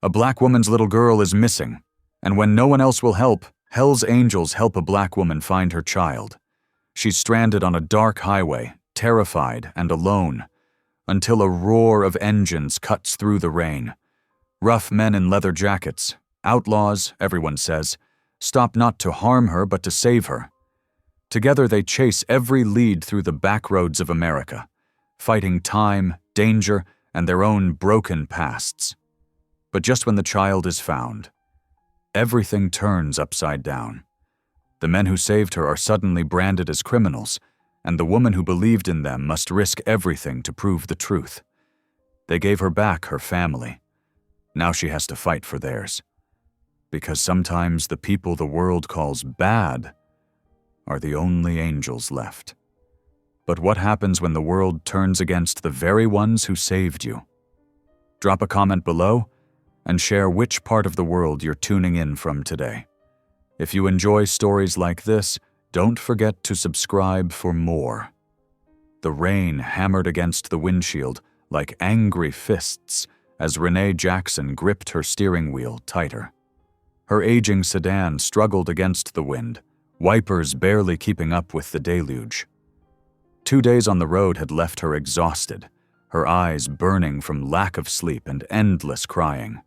A black woman's little girl is missing, and when no one else will help, Hell's angels help a black woman find her child. She's stranded on a dark highway, terrified and alone, until a roar of engines cuts through the rain. Rough men in leather jackets, outlaws, everyone says, stop not to harm her but to save her. Together they chase every lead through the back roads of America, fighting time, danger, and their own broken pasts. But just when the child is found, everything turns upside down. The men who saved her are suddenly branded as criminals, and the woman who believed in them must risk everything to prove the truth. They gave her back her family. Now she has to fight for theirs. Because sometimes the people the world calls bad are the only angels left. But what happens when the world turns against the very ones who saved you? Drop a comment below and share which part of the world you're tuning in from today. If you enjoy stories like this, don't forget to subscribe for more. The rain hammered against the windshield like angry fists as Renee Jackson gripped her steering wheel tighter. Her aging sedan struggled against the wind, wipers barely keeping up with the deluge. 2 days on the road had left her exhausted, her eyes burning from lack of sleep and endless crying.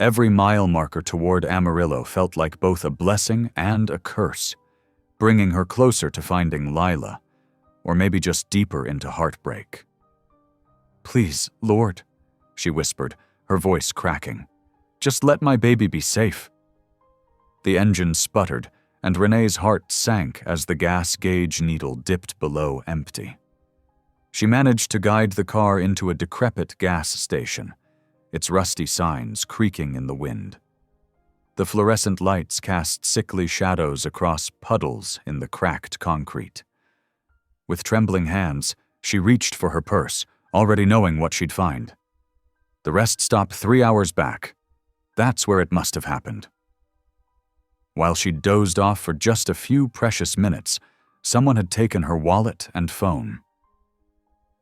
Every mile marker toward Amarillo felt like both a blessing and a curse, bringing her closer to finding Lila, or maybe just deeper into heartbreak. "Please, Lord," she whispered, her voice cracking, "just let my baby be safe." The engine sputtered, and Renee's heart sank as the gas gauge needle dipped below empty. She managed to guide the car into a decrepit gas station, its rusty signs creaking in the wind. The fluorescent lights cast sickly shadows across puddles in the cracked concrete. With trembling hands, she reached for her purse, already knowing what she'd find. The rest stop 3 hours back. That's where it must have happened. While she dozed off for just a few precious minutes, someone had taken her wallet and phone.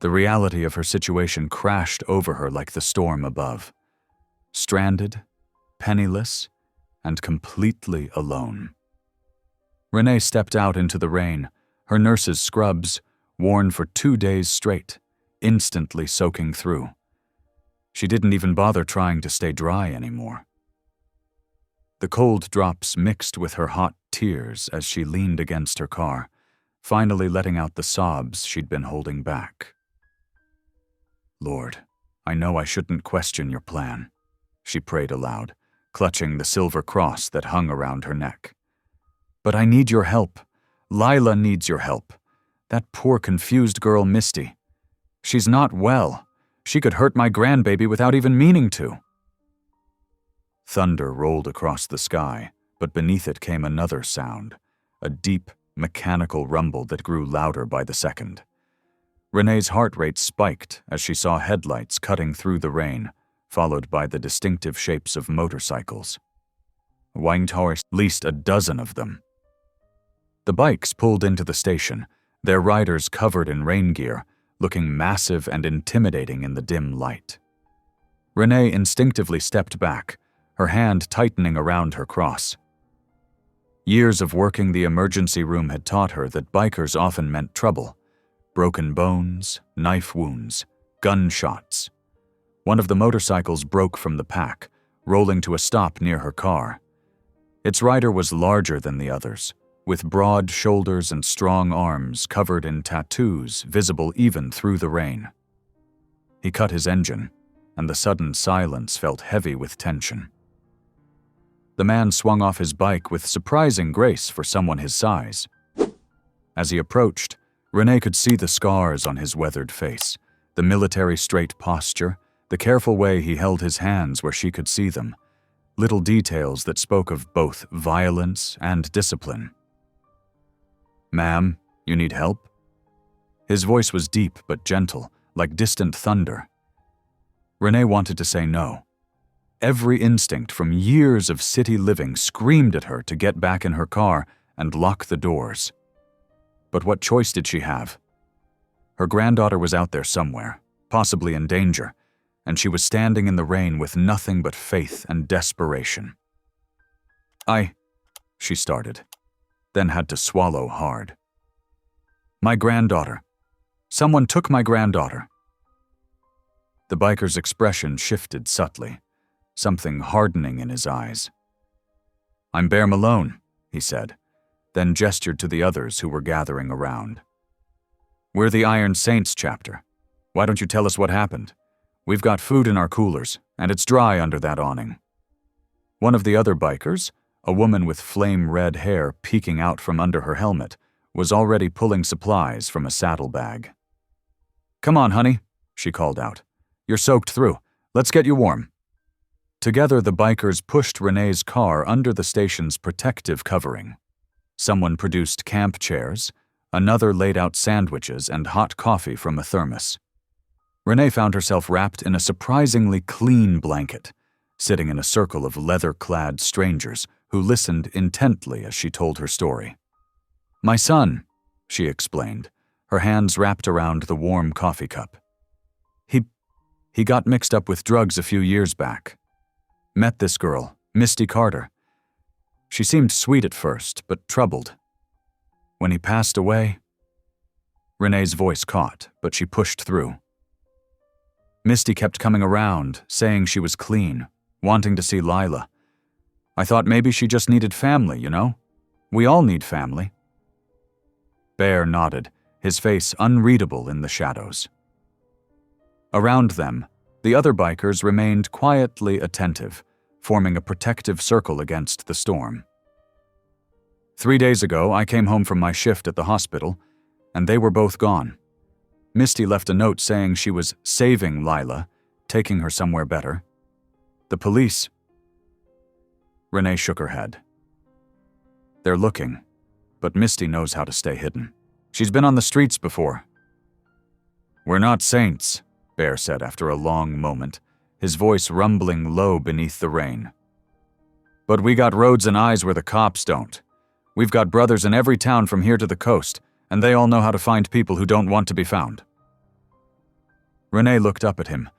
The reality of her situation crashed over her like the storm above. Stranded, penniless, and completely alone. Renee stepped out into the rain, her nurse's scrubs, worn for 2 days straight, instantly soaking through. She didn't even bother trying to stay dry anymore. The cold drops mixed with her hot tears as she leaned against her car, finally letting out the sobs she'd been holding back. "Lord, I know I shouldn't question your plan," she prayed aloud, clutching the silver cross that hung around her neck. "But I need your help. Lila needs your help. That poor confused girl Misty. She's not well. She could hurt my grandbaby without even meaning to." Thunder rolled across the sky, but beneath it came another sound, a deep, mechanical rumble that grew louder by the second. Renee's heart rate spiked as she saw headlights cutting through the rain, followed by the distinctive shapes of motorcycles. At least a dozen of them. The bikes pulled into the station, their riders covered in rain gear, looking massive and intimidating in the dim light. Renee instinctively stepped back, her hand tightening around her cross. Years of working the emergency room had taught her that bikers often meant trouble. Broken bones, knife wounds, gunshots. One of the motorcycles broke from the pack, rolling to a stop near her car. Its rider was larger than the others, with broad shoulders and strong arms covered in tattoos visible even through the rain. He cut his engine, and the sudden silence felt heavy with tension. The man swung off his bike with surprising grace for someone his size. As he approached, Renee could see the scars on his weathered face, the military straight posture, the careful way he held his hands where she could see them, little details that spoke of both violence and discipline. "Ma'am, you need help?" His voice was deep but gentle, like distant thunder. Renee wanted to say no. Every instinct from years of city living screamed at her to get back in her car and lock the doors. But what choice did she have? Her granddaughter was out there somewhere, possibly in danger, and she was standing in the rain with nothing but faith and desperation. She started, then had to swallow hard. My granddaughter. Someone took my granddaughter. The biker's expression shifted subtly, something hardening in his eyes. I'm Bear Malone, he said, then gestured to the others who were gathering around. We're the Iron Saints chapter. Why don't you tell us what happened? We've got food in our coolers, and it's dry under that awning. One of the other bikers, a woman with flame-red hair peeking out from under her helmet, was already pulling supplies from a saddlebag. Come on, honey, she called out. You're soaked through. Let's get you warm. Together, the bikers pushed Renee's car under the station's protective covering. Someone produced camp chairs, another laid out sandwiches and hot coffee from a thermos. Renee found herself wrapped in a surprisingly clean blanket, sitting in a circle of leather-clad strangers who listened intently as she told her story. My son, she explained, her hands wrapped around the warm coffee cup. He got mixed up with drugs a few years back. Met this girl, Misty Carter. She seemed sweet at first, but troubled. When he passed away, Renee's voice caught, but she pushed through. Misty kept coming around, saying she was clean, wanting to see Lila. I thought maybe she just needed family, you know? We all need family. Bear nodded, his face unreadable in the shadows. Around them, the other bikers remained quietly attentive, forming a protective circle against the storm. 3 days ago, I came home from my shift at the hospital, and they were both gone. Misty left a note saying she was saving Lila, taking her somewhere better. The police... Renee shook her head. They're looking, but Misty knows how to stay hidden. She's been on the streets before. We're not saints, Bear said after a long moment, his voice rumbling low beneath the rain. But we got roads and eyes where the cops don't. We've got brothers in every town from here to the coast, and they all know how to find people who don't want to be found. Renee looked up at him,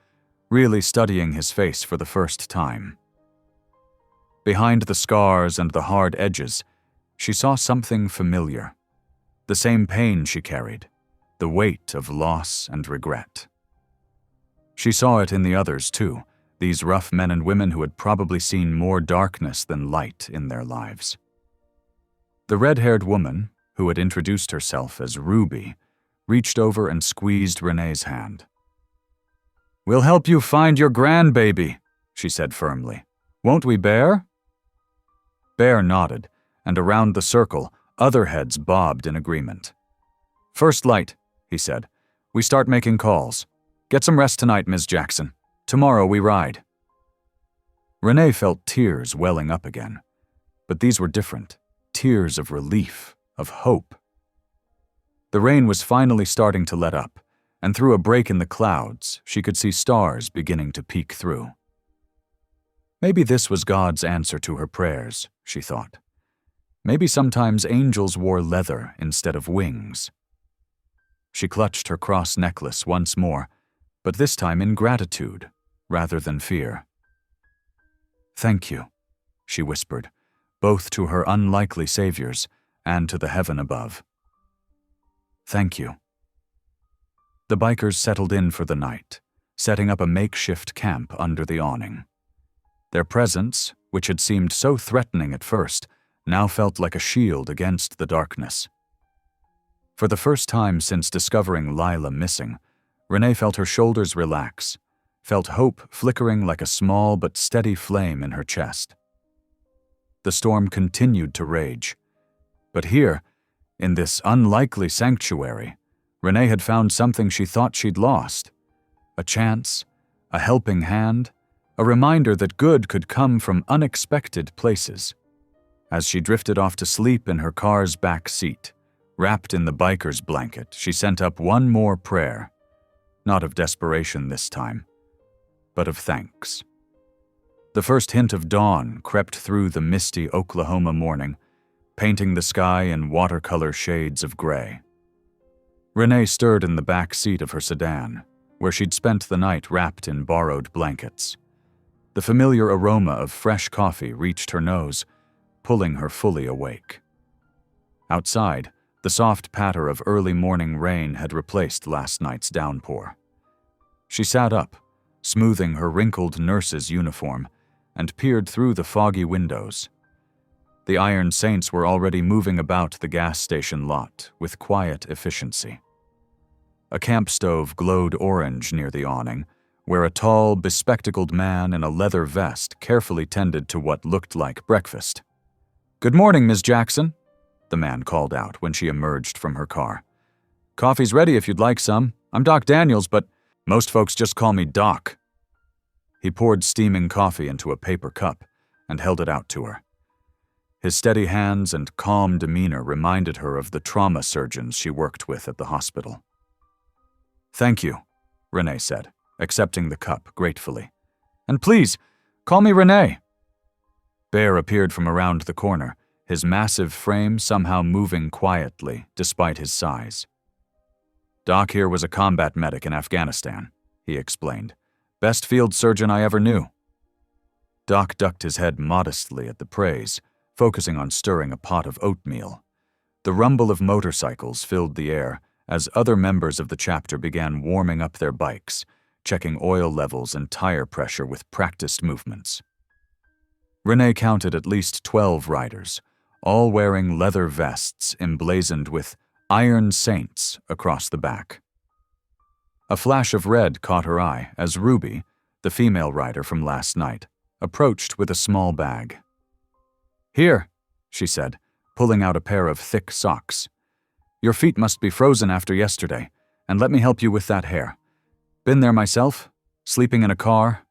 really studying his face for the first time. Behind the scars and the hard edges, she saw something familiar. The same pain she carried, the weight of loss and regret. She saw it in the others, too, these rough men and women who had probably seen more darkness than light in their lives. The red-haired woman, who had introduced herself as Ruby, reached over and squeezed Renee's hand. We'll help you find your grandbaby, she said firmly. Won't we, Bear? Bear nodded, and around the circle, other heads bobbed in agreement. First light, he said. We start making calls. Get some rest tonight, Ms. Jackson. Tomorrow we ride. Renee felt tears welling up again, but these were different. Tears of relief, of hope. The rain was finally starting to let up, and through a break in the clouds, she could see stars beginning to peek through. Maybe this was God's answer to her prayers, she thought. Maybe sometimes angels wore leather instead of wings. She clutched her cross necklace once more, but this time in gratitude rather than fear. Thank you, she whispered, both to her unlikely saviors and to the heaven above. Thank you. The bikers settled in for the night, setting up a makeshift camp under the awning. Their presence, which had seemed so threatening at first, now felt like a shield against the darkness. For the first time since discovering Lila missing, Renee felt her shoulders relax, felt hope flickering like a small but steady flame in her chest. The storm continued to rage, but here, in this unlikely sanctuary, Renee had found something she thought she'd lost. A chance, a helping hand, a reminder that good could come from unexpected places. As she drifted off to sleep in her car's back seat, wrapped in the biker's blanket, she sent up one more prayer. Not of desperation this time, but of thanks. The first hint of dawn crept through the misty Oklahoma morning, painting the sky in watercolor shades of gray. Renee stirred in the back seat of her sedan, where she'd spent the night wrapped in borrowed blankets. The familiar aroma of fresh coffee reached her nose, pulling her fully awake. Outside, the soft patter of early morning rain had replaced last night's downpour. She sat up, smoothing her wrinkled nurse's uniform, and peered through the foggy windows. The Iron Saints were already moving about the gas station lot with quiet efficiency. A camp stove glowed orange near the awning, where a tall, bespectacled man in a leather vest carefully tended to what looked like breakfast. "Good morning, Ms. Jackson," the man called out when she emerged from her car. "Coffee's ready if you'd like some. I'm Doc Daniels, but most folks just call me Doc." He poured steaming coffee into a paper cup and held it out to her. His steady hands and calm demeanor reminded her of the trauma surgeons she worked with at the hospital. "Thank you," Renee said, accepting the cup gratefully. "And please, call me Renee." Bear appeared from around the corner, his massive frame somehow moving quietly despite his size. "Doc here was a combat medic in Afghanistan," he explained. "Best field surgeon I ever knew." Doc ducked his head modestly at the praise, focusing on stirring a pot of oatmeal. The rumble of motorcycles filled the air as other members of the chapter began warming up their bikes, checking oil levels and tire pressure with practiced movements. Renee counted at least 12 riders, all wearing leather vests emblazoned with Iron Saints across the back. A flash of red caught her eye as Ruby, the female rider from last night, approached with a small bag. "Here," she said, pulling out a pair of thick socks. "Your feet must be frozen after yesterday, and let me help you with that hair. Been there myself, sleeping in a car."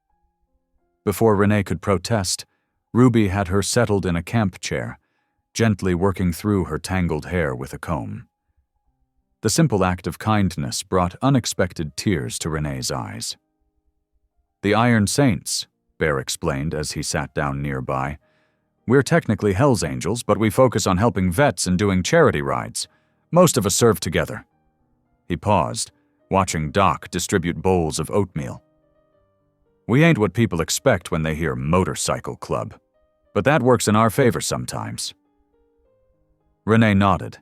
Before Renee could protest, Ruby had her settled in a camp chair, gently working through her tangled hair with a comb. The simple act of kindness brought unexpected tears to Renee's eyes. "The Iron Saints," Bear explained as he sat down nearby. "We're technically HELLS Angels, but we focus on helping vets and doing charity rides. Most of us serve together." He paused, watching Doc distribute bowls of oatmeal. "We ain't what people expect when they hear motorcycle club, but that works in our favor sometimes." Renee nodded,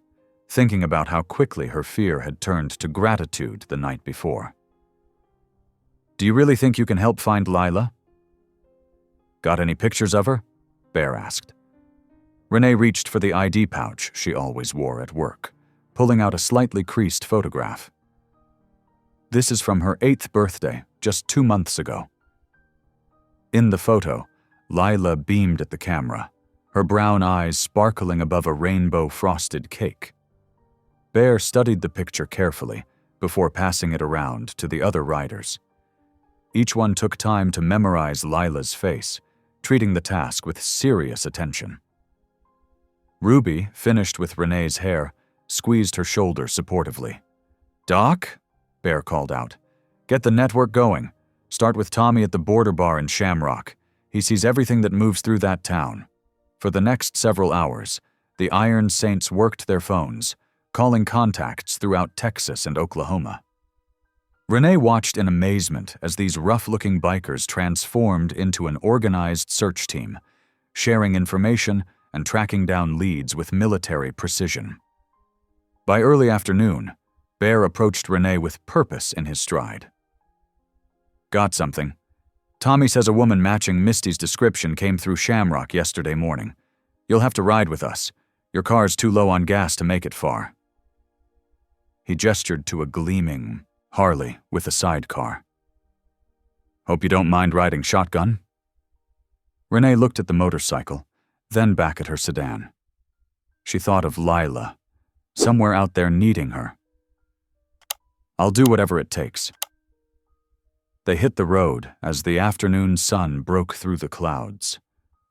thinking about how quickly her fear had turned to gratitude the night before. "Do you really think you can help find Lila?" "Got any pictures of her?" Bear asked. Renee reached for the ID pouch she always wore at work, pulling out a slightly creased photograph. "This is from her 8th birthday, just 2 months ago." In the photo, Lila beamed at the camera, her brown eyes sparkling above a rainbow-frosted cake. Bear studied the picture carefully before passing it around to the other riders. Each one took time to memorize Lila's face, treating the task with serious attention. Ruby, finished with Renee's hair, squeezed her shoulder supportively. "Doc?" Bear called out. "Get the network going. Start with Tommy at the Border Bar in Shamrock. He sees everything that moves through that town." For the next several hours, the Iron Saints worked their phones, calling contacts throughout Texas and Oklahoma. Renee watched in amazement as these rough-looking bikers transformed into an organized search team, sharing information and tracking down leads with military precision. By early afternoon, Bear approached Renee with purpose in his stride. "Got something. Tommy says a woman matching Misty's description came through Shamrock yesterday morning. You'll have to ride with us. Your car's too low on gas to make it far." He gestured to a gleaming Harley with a sidecar. "Hope you don't mind riding shotgun?" Renee looked at the motorcycle, then back at her sedan. She thought of Lila, somewhere out there needing her. "I'll do whatever it takes." They hit the road as the afternoon sun broke through the clouds.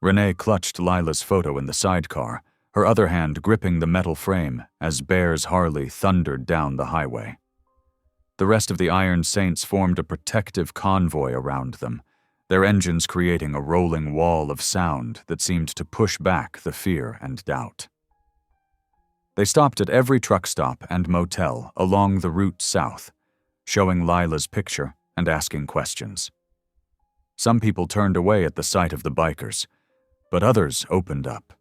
Renee clutched Lila's photo in the sidecar, her other hand gripping the metal frame as Bear's Harley thundered down the highway. The rest of the Iron Saints formed a protective convoy around them, their engines creating a rolling wall of sound that seemed to push back the fear and doubt. They stopped at every truck stop and motel along the route south, showing Lila's picture and asking questions. Some people turned away at the sight of the bikers, but others opened up,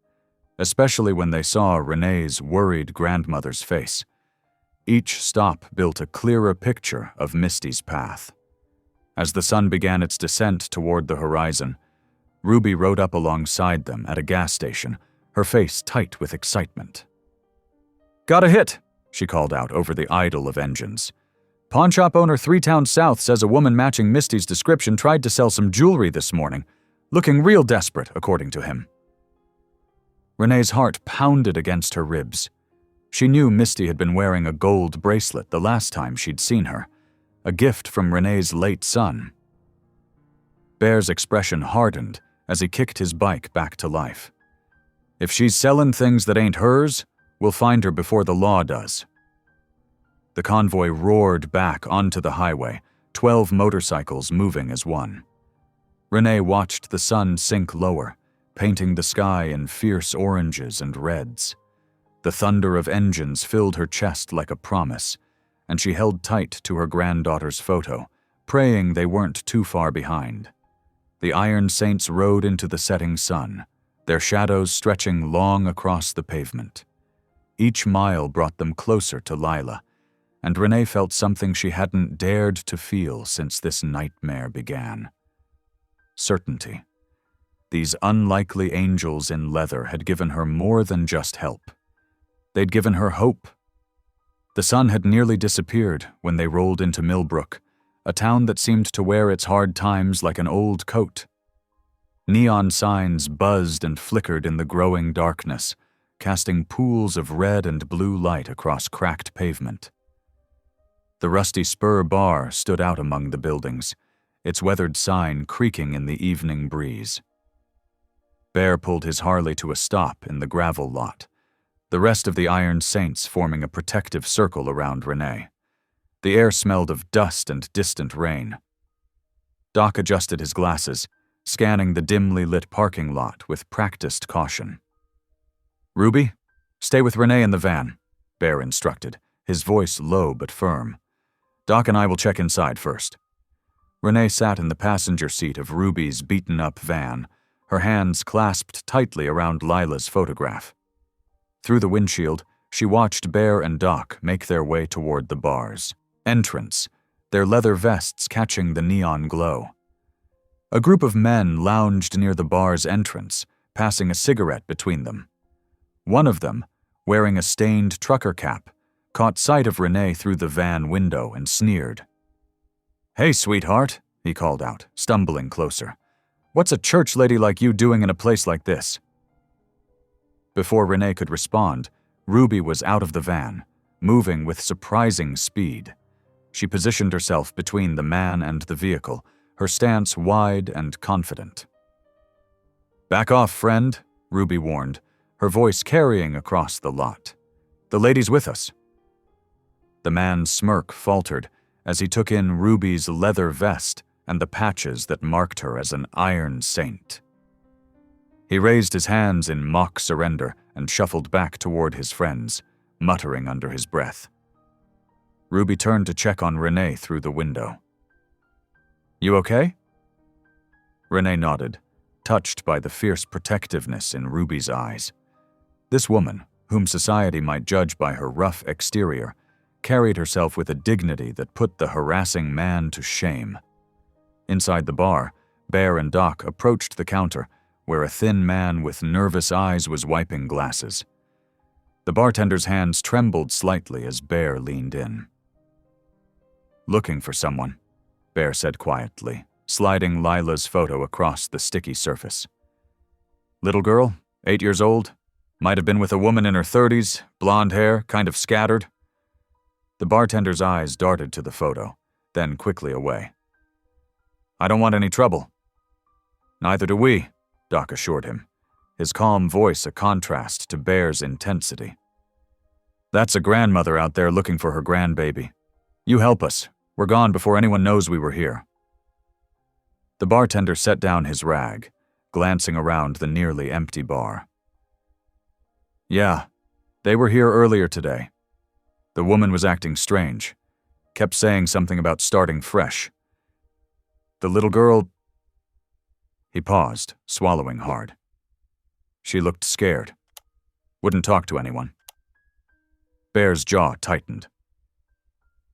especially when they saw Renee's worried grandmother's face. Each stop built a clearer picture of Misty's path. As the sun began its descent toward the horizon, Ruby rode up alongside them at a gas station, her face tight with excitement. "Got a hit," she called out over the idle of engines. "Pawnshop owner 3 Towns South says a woman matching Misty's description tried to sell some jewelry this morning, looking real desperate, according to him." Renee's heart pounded against her ribs. She knew Misty had been wearing a gold bracelet the last time she'd seen her, a gift from Renee's late son. Bear's expression hardened as he kicked his bike back to life. "If she's selling things that ain't hers, we'll find her before the law does." The convoy roared back onto the highway, 12 motorcycles moving as one. Renee watched the sun sink lower, painting the sky in fierce oranges and reds. The thunder of engines filled her chest like a promise, and she held tight to her granddaughter's photo, praying they weren't too far behind. The Iron Saints rode into the setting sun, their shadows stretching long across the pavement. Each mile brought them closer to Lila, and Renee felt something she hadn't dared to feel since this nightmare began. Certainty. These unlikely angels in leather had given her more than just help. They'd given her hope. The sun had nearly disappeared when they rolled into Millbrook, a town that seemed to wear its hard times like an old coat. Neon signs buzzed and flickered in the growing darkness, casting pools of red and blue light across cracked pavement. The Rusty Spur bar stood out among the buildings, its weathered sign creaking in the evening breeze. Bear pulled his Harley to a stop in the gravel lot, the rest of the Iron Saints forming a protective circle around Renee. The air smelled of dust and distant rain. Doc adjusted his glasses, scanning the dimly lit parking lot with practiced caution. "Ruby, stay with Renee in the van," Bear instructed, his voice low but firm. "Doc and I will check inside first." Renee sat in the passenger seat of Ruby's beaten-up van, her hands clasped tightly around Lila's photograph. Through the windshield, she watched Bear and Doc make their way toward the bar's entrance, their leather vests catching the neon glow. A group of men lounged near the bar's entrance, passing a cigarette between them. One of them, wearing a stained trucker cap, caught sight of Renee through the van window and sneered. "Hey, sweetheart," he called out, stumbling closer. "What's a church lady like you doing in a place like this?" Before Renee could respond, Ruby was out of the van, moving with surprising speed. She positioned herself between the man and the vehicle, her stance wide and confident. "Back off, friend," Ruby warned, her voice carrying across the lot. "The lady's with us." The man's smirk faltered as he took in Ruby's leather vest and the patches that marked her as an Iron Saint. He raised his hands in mock surrender and shuffled back toward his friends, muttering under his breath. Ruby turned to check on Renee through the window. "You okay?" Renee nodded, touched by the fierce protectiveness in Ruby's eyes. This woman, whom society might judge by her rough exterior, carried herself with a dignity that put the harassing man to shame. Inside the bar, Bear and Doc approached the counter, where a thin man with nervous eyes was wiping glasses. The bartender's hands trembled slightly as Bear leaned in. "Looking for someone," Bear said quietly, sliding Lila's photo across the sticky surface. "Little girl, 8 years old, might have been with a woman in her 30s, blonde hair, kind of scattered." The bartender's eyes darted to the photo, then quickly away. "I don't want any trouble." "Neither do we," Doc assured him, his calm voice a contrast to Bear's intensity. "That's a grandmother out there looking for her grandbaby. You help us. We're gone before anyone knows we were here." The bartender set down his rag, glancing around the nearly empty bar. "Yeah, they were here earlier today. The woman was acting strange. kept saying something about starting fresh. The little girl... He paused, swallowing hard. She looked scared. Wouldn't talk to anyone. Bear's jaw tightened.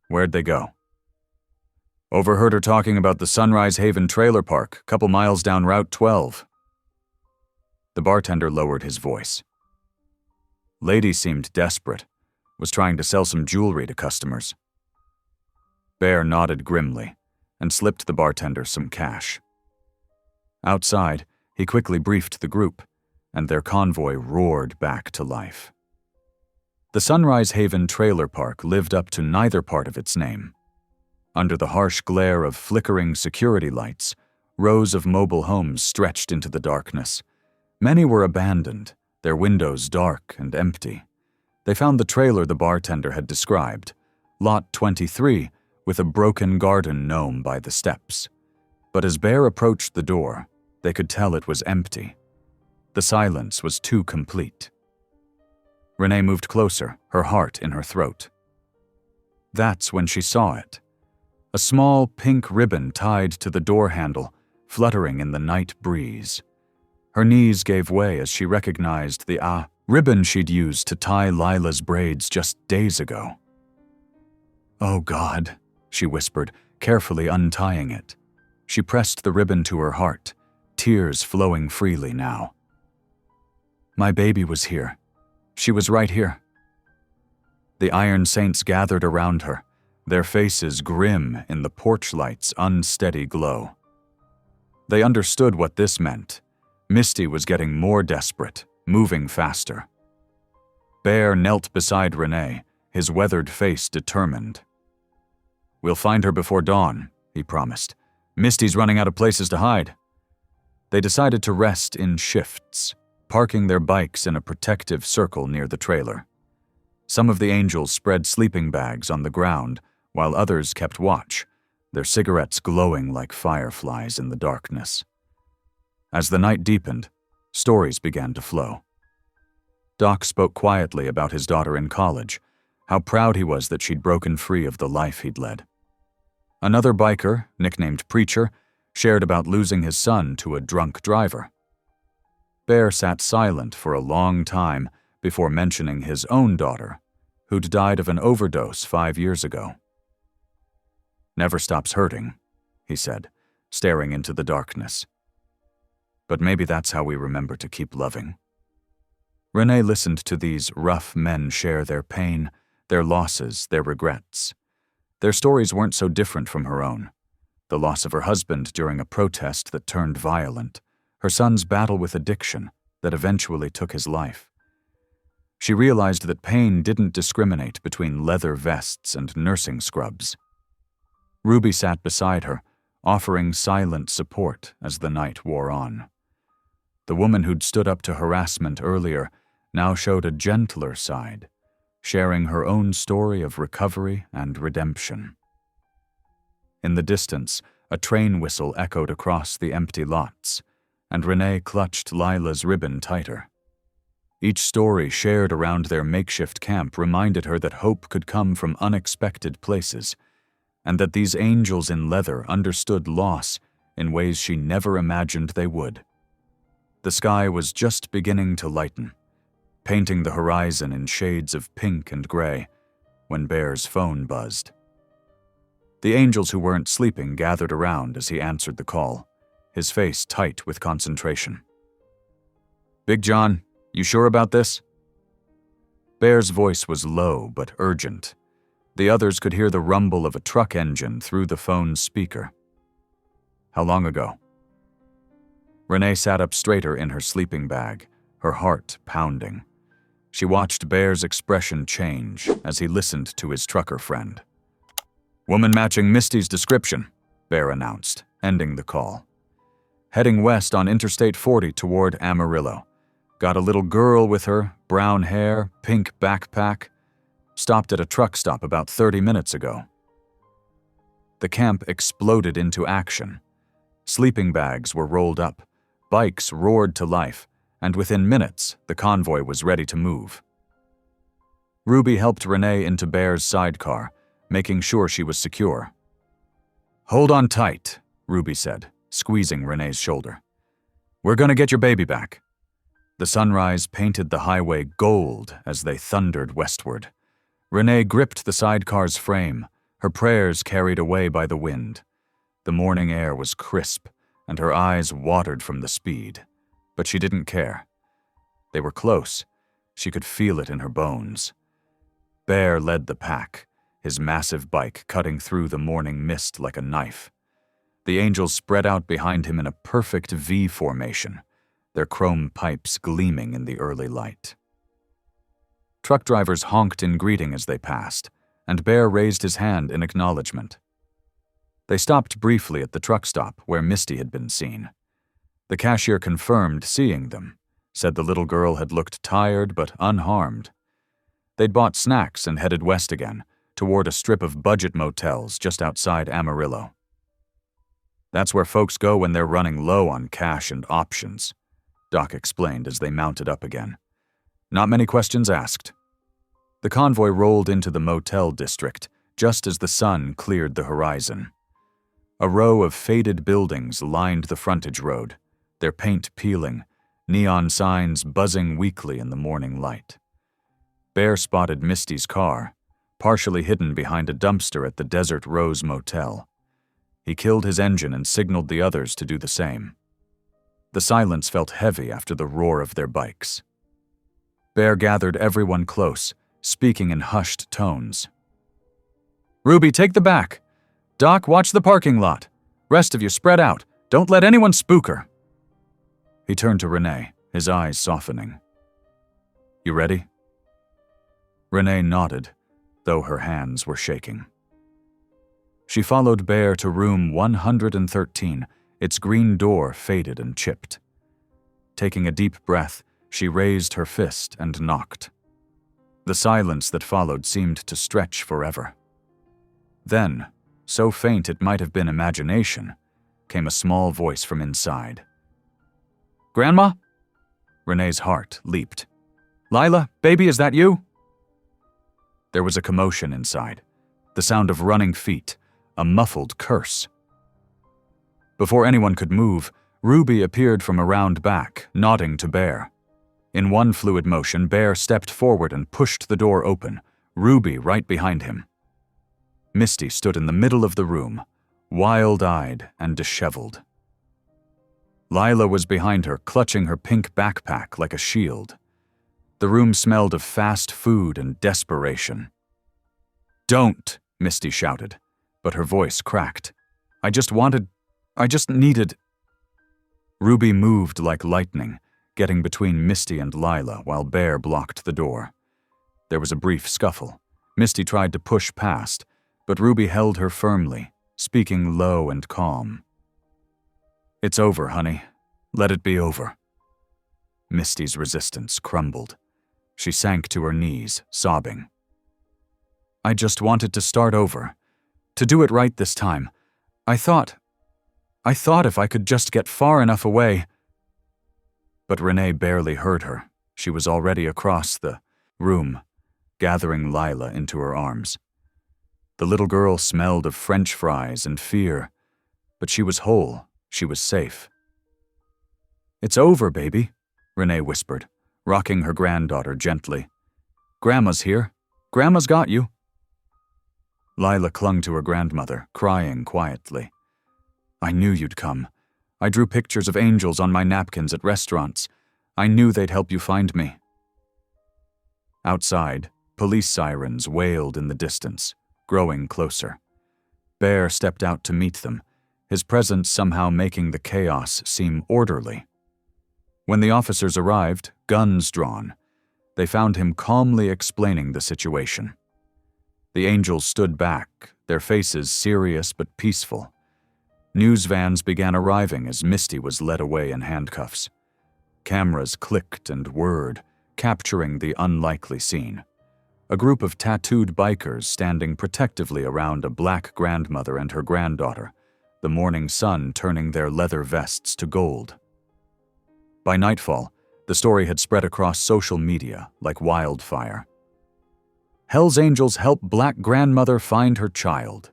Where'd they go? Overheard her talking about the Sunrise Haven trailer park, couple miles down Route 12. The bartender lowered his voice. Lady seemed desperate, was trying to sell some jewelry to customers. Bear nodded grimly and slipped the bartender some cash. Outside, he quickly briefed the group, and their convoy roared back to life. The Sunrise Haven trailer park lived up to neither part of its name. Under the harsh glare of flickering security lights, rows of mobile homes stretched into the darkness. Many were abandoned, their windows dark and empty. They found the trailer the bartender had described, Lot 23, with a broken garden gnome by the steps. But as Bear approached the door, they could tell it was empty. The silence was too complete. Renee moved closer, her heart in her throat. That's when she saw it. A small pink ribbon tied to the door handle, fluttering in the night breeze. Her knees gave way as she recognized the ribbon she'd used to tie Lila's braids just days ago. "Oh God," she whispered, carefully untying it. She pressed the ribbon to her heart, tears flowing freely now. "My baby was here. She was right here." The Iron Saints gathered around her, their faces grim in the porch light's unsteady glow. They understood what this meant. Misty was getting more desperate, moving faster. Bear knelt beside Renee, his weathered face determined. "We'll find her before dawn," he promised. "Misty's running out of places to hide." They decided to rest in shifts, parking their bikes in a protective circle near the trailer. Some of the angels spread sleeping bags on the ground, while others kept watch, their cigarettes glowing like fireflies in the darkness. As the night deepened, stories began to flow. Doc spoke quietly about his daughter in college, how proud he was that she'd broken free of the life he'd led. Another biker, nicknamed Preacher, shared about losing his son to a drunk driver. Bear sat silent for a long time before mentioning his own daughter, who'd died of an overdose 5 years ago. "Never stops hurting," he said, staring into the darkness. "But maybe that's how we remember to keep loving." Renee listened to these rough men share their pain, their losses, their regrets. Their stories weren't so different from her own. The loss of her husband during a protest that turned violent, her son's battle with addiction that eventually took his life. She realized that pain didn't discriminate between leather vests and nursing scrubs. Ruby sat beside her, offering silent support as the night wore on. The woman who'd stood up to harassment earlier now showed a gentler side, sharing her own story of recovery and redemption. In the distance, a train whistle echoed across the empty lots, and Renee clutched Lila's ribbon tighter. Each story shared around their makeshift camp reminded her that hope could come from unexpected places, and that these angels in leather understood loss in ways she never imagined they would. The sky was just beginning to lighten, painting the horizon in shades of pink and gray, when Bear's phone buzzed. The angels who weren't sleeping gathered around as he answered the call, his face tight with concentration. "Big John, you sure about this?" Bear's voice was low but urgent. The others could hear the rumble of a truck engine through the phone's speaker. "How long ago?" Renee sat up straighter in her sleeping bag, her heart pounding. She watched Bear's expression change as he listened to his trucker friend. "Woman matching Misty's description," Bear announced, ending the call. "Heading west on Interstate 40 toward Amarillo. Got a little girl with her, brown hair, pink backpack. Stopped at a truck stop about 30 minutes ago." The camp exploded into action. Sleeping bags were rolled up, bikes roared to life, and within minutes, the convoy was ready to move. Ruby helped Renee into Bear's sidecar, making sure she was secure. "Hold on tight," Ruby said, squeezing Renee's shoulder. "We're gonna get your baby back." The sunrise painted the highway gold as they thundered westward. Renee gripped the sidecar's frame, her prayers carried away by the wind. The morning air was crisp, and her eyes watered from the speed. But she didn't care. They were close. She could feel it in her bones. Bear led the pack, his massive bike cutting through the morning mist like a knife. The angels spread out behind him in a perfect V formation, their chrome pipes gleaming in the early light. Truck drivers honked in greeting as they passed, and Bear raised his hand in acknowledgement. They stopped briefly at the truck stop where Misty had been seen. The cashier confirmed seeing them, said the little girl had looked tired but unharmed. They'd bought snacks and headed west again, toward a strip of budget motels just outside Amarillo. "That's where folks go when they're running low on cash and options," Doc explained as they mounted up again. "Not many questions asked." The convoy rolled into the motel district just as the sun cleared the horizon. A row of faded buildings lined the frontage road, their paint peeling, neon signs buzzing weakly in the morning light. Bear spotted Misty's car, partially hidden behind a dumpster at the Desert Rose Motel. He killed his engine and signaled the others to do the same. The silence felt heavy after the roar of their bikes. Bear gathered everyone close, speaking in hushed tones. "Ruby, take the back. Doc, watch the parking lot. Rest of you spread out. Don't let anyone spook her." He turned to Renee, his eyes softening. "You ready?" Renee nodded, though her hands were shaking. She followed Bear to room 113, its green door faded and chipped. Taking a deep breath, she raised her fist and knocked. The silence that followed seemed to stretch forever. Then, so faint it might have been imagination, came a small voice from inside. "Grandma?" Renee's heart leaped. "Lila, baby, is that you?" There was a commotion inside, the sound of running feet, a muffled curse. Before anyone could move, Ruby appeared from around back, nodding to Bear. In one fluid motion, Bear stepped forward and pushed the door open, Ruby right behind him. Misty stood in the middle of the room, wild-eyed and disheveled. Lila was behind her, clutching her pink backpack like a shield. The room smelled of fast food and desperation. "Don't!" Misty shouted, but her voice cracked. I just needed... Ruby moved like lightning, getting between Misty and Lila while Bear blocked the door. There was a brief scuffle. Misty tried to push past, but Ruby held her firmly, speaking low and calm. "It's over, honey. Let it be over." Misty's resistance crumbled. She sank to her knees, sobbing. "I just wanted to start over. To do it right this time. I thought if I could just get far enough away." But Renee barely heard her. She was already across the room, gathering Lila into her arms. The little girl smelled of French fries and fear, but she was whole. She was safe. "It's over, baby," Renee whispered, rocking her granddaughter gently. "Grandma's here. Grandma's got you." Lila clung to her grandmother, crying quietly. "I knew you'd come. I drew pictures of angels on my napkins at restaurants. I knew they'd help you find me." Outside, police sirens wailed in the distance, growing closer. Bear stepped out to meet them, his presence somehow making the chaos seem orderly. When the officers arrived, guns drawn, they found him calmly explaining the situation. The angels stood back, their faces serious but peaceful. News vans began arriving as Misty was led away in handcuffs. Cameras clicked and whirred, capturing the unlikely scene. A group of tattooed bikers standing protectively around a black grandmother and her granddaughter, the morning sun turning their leather vests to gold. By nightfall, the story had spread across social media like wildfire. Hell's Angels help Black grandmother find her child.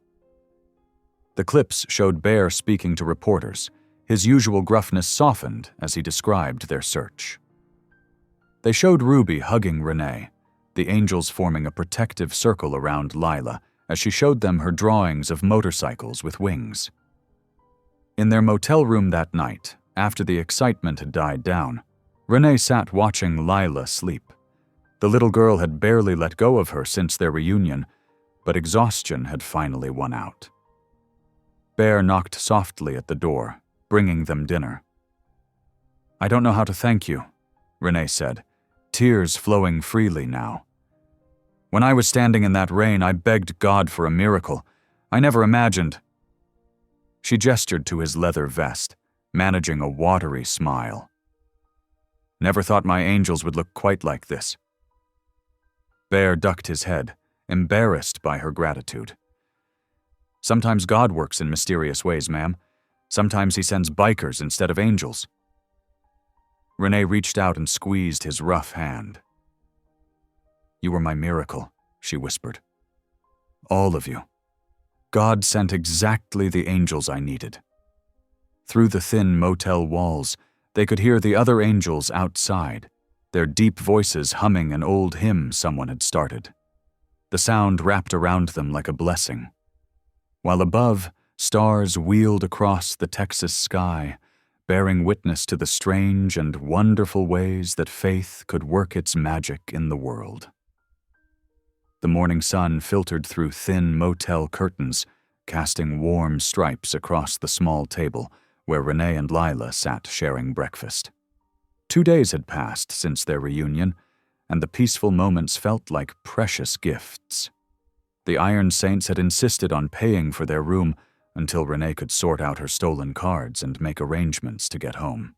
The clips showed Bear speaking to reporters. His usual gruffness softened as he described their search. They showed Ruby hugging Renee, the angels forming a protective circle around Lila as she showed them her drawings of motorcycles with wings. In their motel room that night, after the excitement had died down, Renee sat watching Lila sleep. The little girl had barely let go of her since their reunion, but exhaustion had finally won out. Bear knocked softly at the door, bringing them dinner. "I don't know how to thank you," Renee said, tears flowing freely now. "When I was standing in that rain, I begged God for a miracle. I never imagined—" She gestured to his leather vest, managing a watery smile. "Never thought my angels would look quite like this." Bear ducked his head, embarrassed by her gratitude. "Sometimes God works in mysterious ways, ma'am. Sometimes he sends bikers instead of angels." Renee reached out and squeezed his rough hand. "You were my miracle," she whispered. "All of you. God sent exactly the angels I needed." Through the thin motel walls, they could hear the other angels outside, their deep voices humming an old hymn someone had started. The sound wrapped around them like a blessing. While above, stars wheeled across the Texas sky, bearing witness to the strange and wonderful ways that faith could work its magic in the world. The morning sun filtered through thin motel curtains, casting warm stripes across the small table where Renee and Lila sat sharing breakfast. 2 days had passed since their reunion, and the peaceful moments felt like precious gifts. The Iron Saints had insisted on paying for their room until Renee could sort out her stolen cards and make arrangements to get home.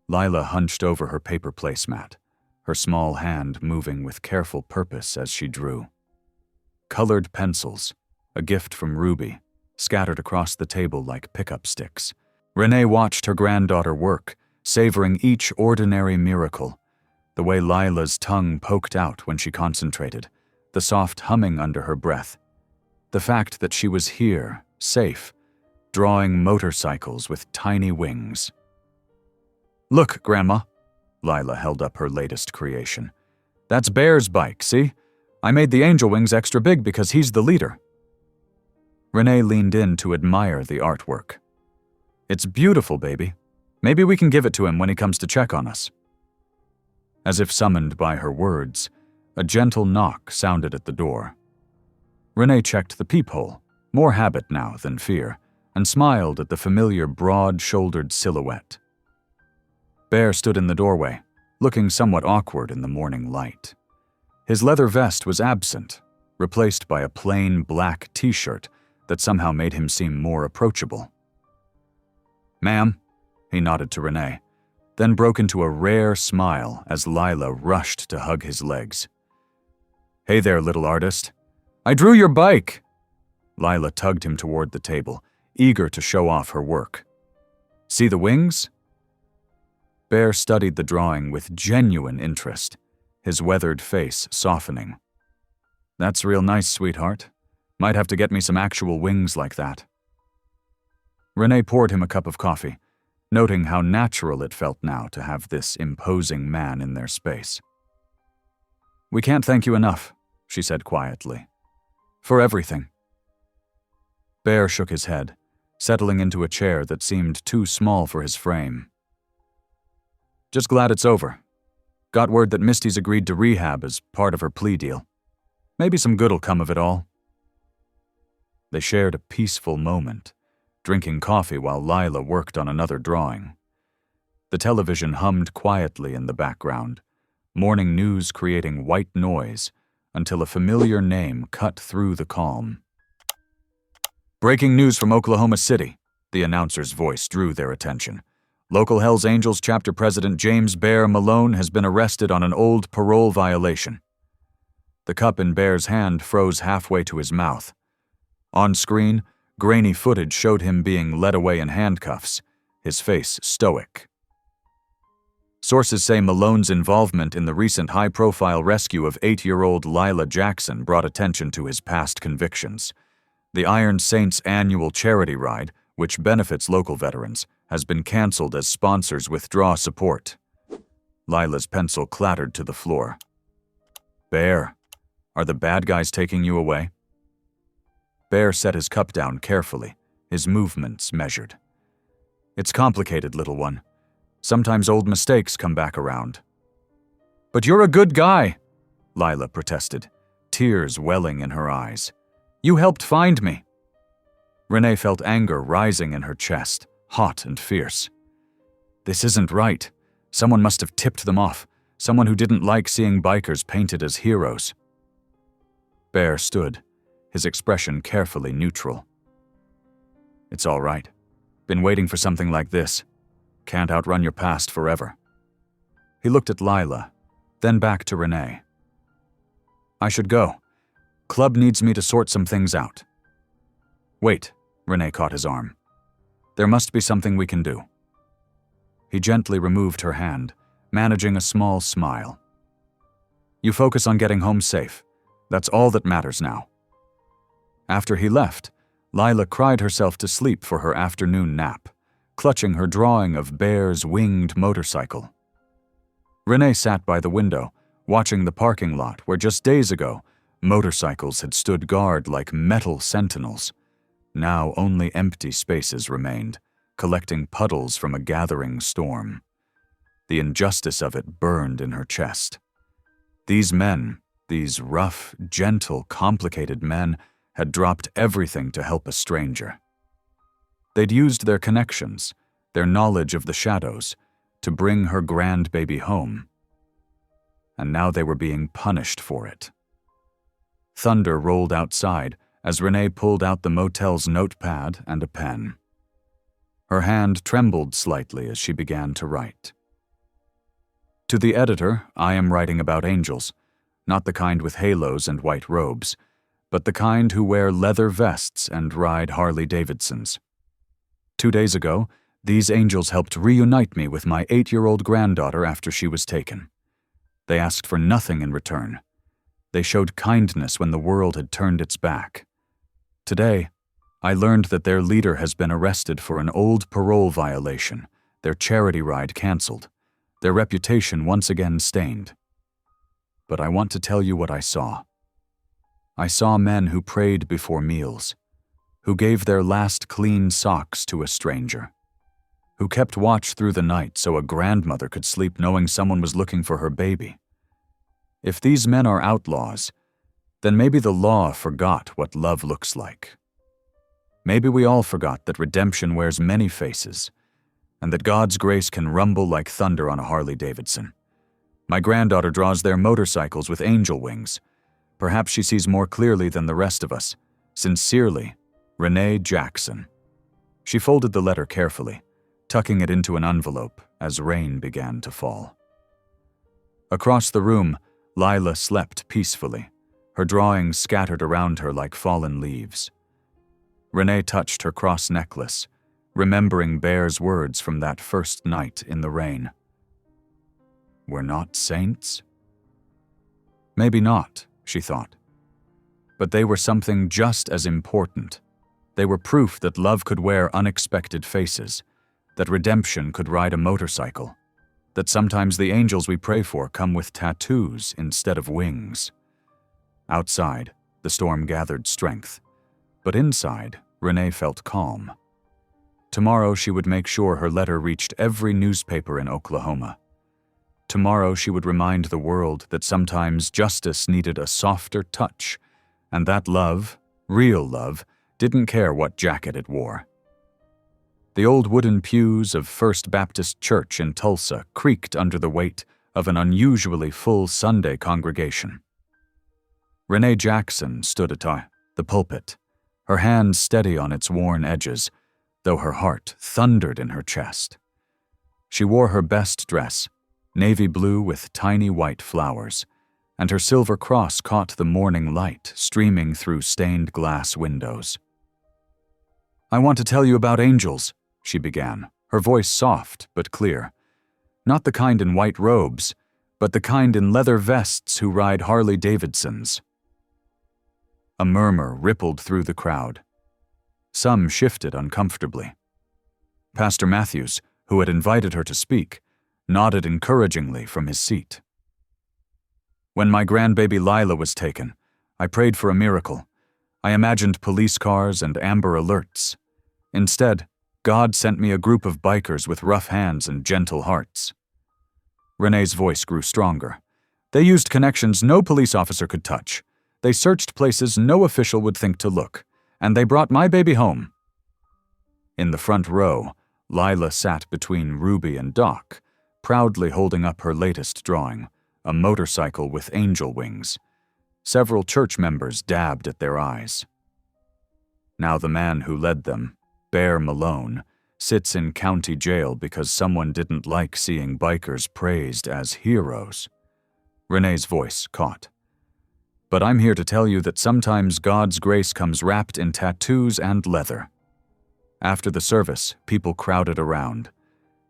Lila hunched over her paper placemat, her small hand moving with careful purpose as she drew. Colored pencils, a gift from Ruby, scattered across the table like pickup sticks. Renee watched her granddaughter work, savoring each ordinary miracle, the way Lila's tongue poked out when she concentrated, the soft humming under her breath, the fact that she was here, safe, drawing motorcycles with tiny wings. "Look, Grandma," Lila held up her latest creation. "That's Bear's bike, see? I made the angel wings extra big because he's the leader." Renee leaned in to admire the artwork. "It's beautiful, baby. Maybe we can give it to him when he comes to check on us." As if summoned by her words, a gentle knock sounded at the door. Renee checked the peephole, more habit now than fear, and smiled at the familiar broad-shouldered silhouette. Bear stood in the doorway, looking somewhat awkward in the morning light. His leather vest was absent, replaced by a plain black t-shirt that somehow made him seem more approachable. "Ma'am," he nodded to Renee, then broke into a rare smile as Lila rushed to hug his legs. "Hey there, little artist. I drew your bike!" Lila tugged him toward the table, eager to show off her work. "See the wings?" Bear studied the drawing with genuine interest, his weathered face softening. "That's real nice, sweetheart. Might have to get me some actual wings like that." Renee poured him a cup of coffee, noting how natural it felt now to have this imposing man in their space. "We can't thank you enough," she said quietly. "For everything." Bear shook his head, settling into a chair that seemed too small for his frame. "Just glad it's over. Got word that Misty's agreed to rehab as part of her plea deal. Maybe some good'll come of it all." They shared a peaceful moment, drinking coffee while Lila worked on another drawing. The television hummed quietly in the background, morning news creating white noise until a familiar name cut through the calm. "Breaking news from Oklahoma City," the announcer's voice drew their attention. "Local Hells Angels chapter president James Bear Malone has been arrested on an old parole violation." The cup in Bear's hand froze halfway to his mouth. On screen, grainy footage showed him being led away in handcuffs, his face stoic. Sources say Malone's involvement in the recent high-profile rescue of 8-year-old Lila Jackson brought attention to his past convictions. The Iron Saints annual charity ride, which benefits local veterans, has been canceled as sponsors withdraw support. Lila's pencil clattered to the floor. Bear, are the bad guys taking you away? Bear set his cup down carefully, his movements measured. It's complicated, little one. Sometimes old mistakes come back around. But you're a good guy, Lila protested, tears welling in her eyes. You helped find me. Renee felt anger rising in her chest, hot and fierce. This isn't right. Someone must have tipped them off, someone who didn't like seeing bikers painted as heroes. Bear stood, his expression carefully neutral. It's all right. Been waiting for something like this. Can't outrun your past forever. He looked at Lila, then back to Renee. I should go. Club needs me to sort some things out. Wait, Renee caught his arm. There must be something we can do. He gently removed her hand, managing a small smile. You focus on getting home safe. That's all that matters now. After he left, Lila cried herself to sleep for her afternoon nap, clutching her drawing of Bear's winged motorcycle. Renee sat by the window, watching the parking lot where just days ago, motorcycles had stood guard like metal sentinels. Now only empty spaces remained, collecting puddles from a gathering storm. The injustice of it burned in her chest. These men, these rough, gentle, complicated men, had dropped everything to help a stranger. They'd used their connections, their knowledge of the shadows, to bring her grandbaby home. And now they were being punished for it. Thunder rolled outside as Renee pulled out the motel's notepad and a pen. Her hand trembled slightly as she began to write. To the editor, I am writing about angels, not the kind with halos and white robes, but the kind who wear leather vests and ride Harley-Davidsons. 2 days ago, these angels helped reunite me with my 8-year-old granddaughter after she was taken. They asked for nothing in return. They showed kindness when the world had turned its back. Today, I learned that their leader has been arrested for an old parole violation, their charity ride canceled, their reputation once again stained. But I want to tell you what I saw. I saw men who prayed before meals, who gave their last clean socks to a stranger, who kept watch through the night so a grandmother could sleep knowing someone was looking for her baby. If these men are outlaws, then maybe the law forgot what love looks like. Maybe we all forgot that redemption wears many faces, and that God's grace can rumble like thunder on a Harley-Davidson. My granddaughter draws their motorcycles with angel wings. Perhaps she sees more clearly than the rest of us. Sincerely, Renee Jackson. She folded the letter carefully, tucking it into an envelope as rain began to fall. Across the room, Lila slept peacefully, her drawings scattered around her like fallen leaves. Renee touched her cross necklace, remembering Bear's words from that first night in the rain. We're not saints? Maybe not, she thought. But they were something just as important. They were proof that love could wear unexpected faces, that redemption could ride a motorcycle, that sometimes the angels we pray for come with tattoos instead of wings. Outside, the storm gathered strength, but inside, Renee felt calm. Tomorrow she would make sure her letter reached every newspaper in Oklahoma. Tomorrow she would remind the world that sometimes justice needed a softer touch, and that love, real love, didn't care what jacket it wore. The old wooden pews of First Baptist Church in Tulsa creaked under the weight of an unusually full Sunday congregation. Renee Jackson stood at the pulpit, her hand steady on its worn edges, though her heart thundered in her chest. She wore her best dress, navy blue with tiny white flowers, and her silver cross caught the morning light streaming through stained glass windows. I want to tell you about angels, she began, her voice soft but clear. Not the kind in white robes, but the kind in leather vests who ride Harley Davidsons. A murmur rippled through the crowd. Some shifted uncomfortably. Pastor Matthews, who had invited her to speak, nodded encouragingly from his seat. When my grandbaby Lila was taken, I prayed for a miracle. I imagined police cars and Amber Alerts. Instead, God sent me a group of bikers with rough hands and gentle hearts. Renee's voice grew stronger. They used connections no police officer could touch. They searched places no official would think to look, and they brought my baby home. In the front row, Lila sat between Ruby and Doc, proudly holding up her latest drawing, a motorcycle with angel wings. Several church members dabbed at their eyes. Now the man who led them, Bear Malone, sits in county jail because someone didn't like seeing bikers praised as heroes. Renee's voice caught. But I'm here to tell you that sometimes God's grace comes wrapped in tattoos and leather. After the service, people crowded around.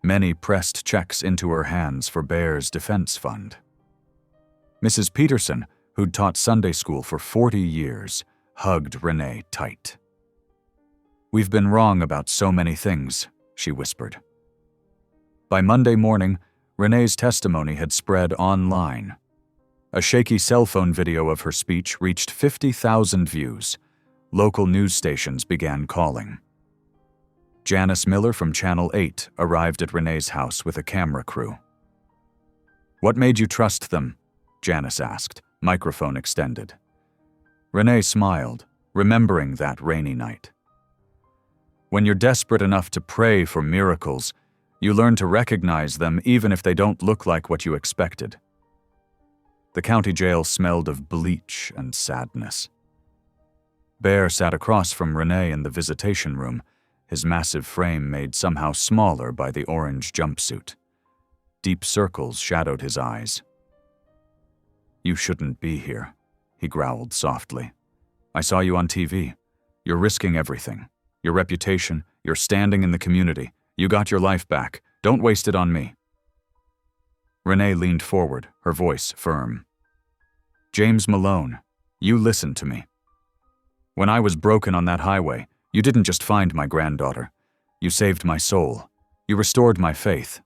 Many pressed checks into her hands for Bear's defense fund. Mrs. Peterson, who'd taught Sunday school for 40 years, hugged Renee tight. "We've been wrong about so many things," she whispered. By Monday morning, Renee's testimony had spread online. A shaky cell phone video of her speech reached 50,000 views. Local news stations began calling. Janice Miller from Channel 8 arrived at Renee's house with a camera crew. "What made you trust them?" Janice asked, microphone extended. Renee smiled, remembering that rainy night. "When you're desperate enough to pray for miracles, you learn to recognize them even if they don't look like what you expected." The county jail smelled of bleach and sadness. Bear sat across from Renee in the visitation room, his massive frame made somehow smaller by the orange jumpsuit. Deep circles shadowed his eyes. "You shouldn't be here," he growled softly. "I saw you on TV. You're risking everything. Your reputation, your standing in the community. You got your life back. Don't waste it on me." Renee leaned forward, her voice firm. "James Malone, you listen to me. When I was broken on that highway, you didn't just find my granddaughter. You saved my soul. You restored my faith."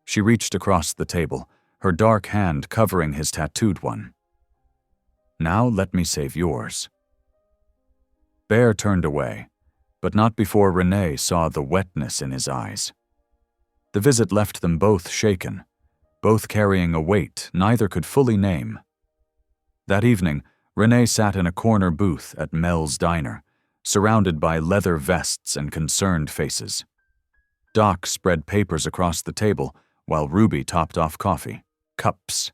She reached across the table, her dark hand covering his tattooed one. "Now let me save yours." Bear turned away, but not before Renee saw the wetness in his eyes. The visit left them both shaken, both carrying a weight neither could fully name. That evening, Renee sat in a corner booth at Mel's Diner, surrounded by leather vests and concerned faces. Doc spread papers across the table while Ruby topped off coffee. Cups.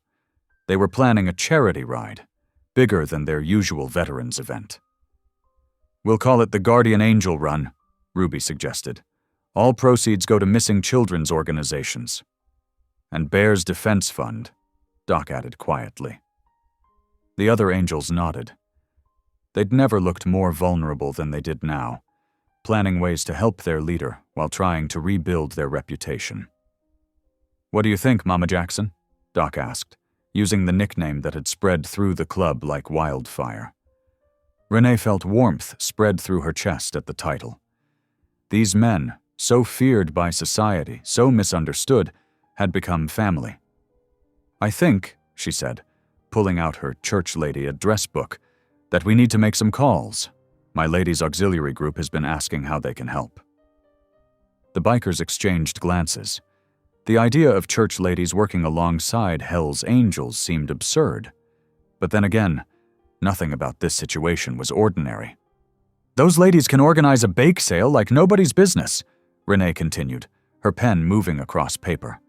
They were planning a charity ride, bigger than their usual veterans event. "We'll call it the Guardian Angel Run," Ruby suggested. "All proceeds go to missing children's organizations." "And Bear's Defense Fund," Doc added quietly. The other angels nodded. They'd never looked more vulnerable than they did now, planning ways to help their leader while trying to rebuild their reputation. "What do you think, Mama Jackson?" Doc asked, using the nickname that had spread through the club like wildfire. Renee felt warmth spread through her chest at the title. These men, so feared by society, so misunderstood, had become family. "I think," she said, pulling out her church lady address book, "that we need to make some calls. My ladies' auxiliary group has been asking how they can help." The bikers exchanged glances. The idea of church ladies working alongside HELLS angels seemed absurd. But then again, nothing about this situation was ordinary. "Those ladies can organize a bake sale like nobody's business," Renee continued, her pen moving across paper.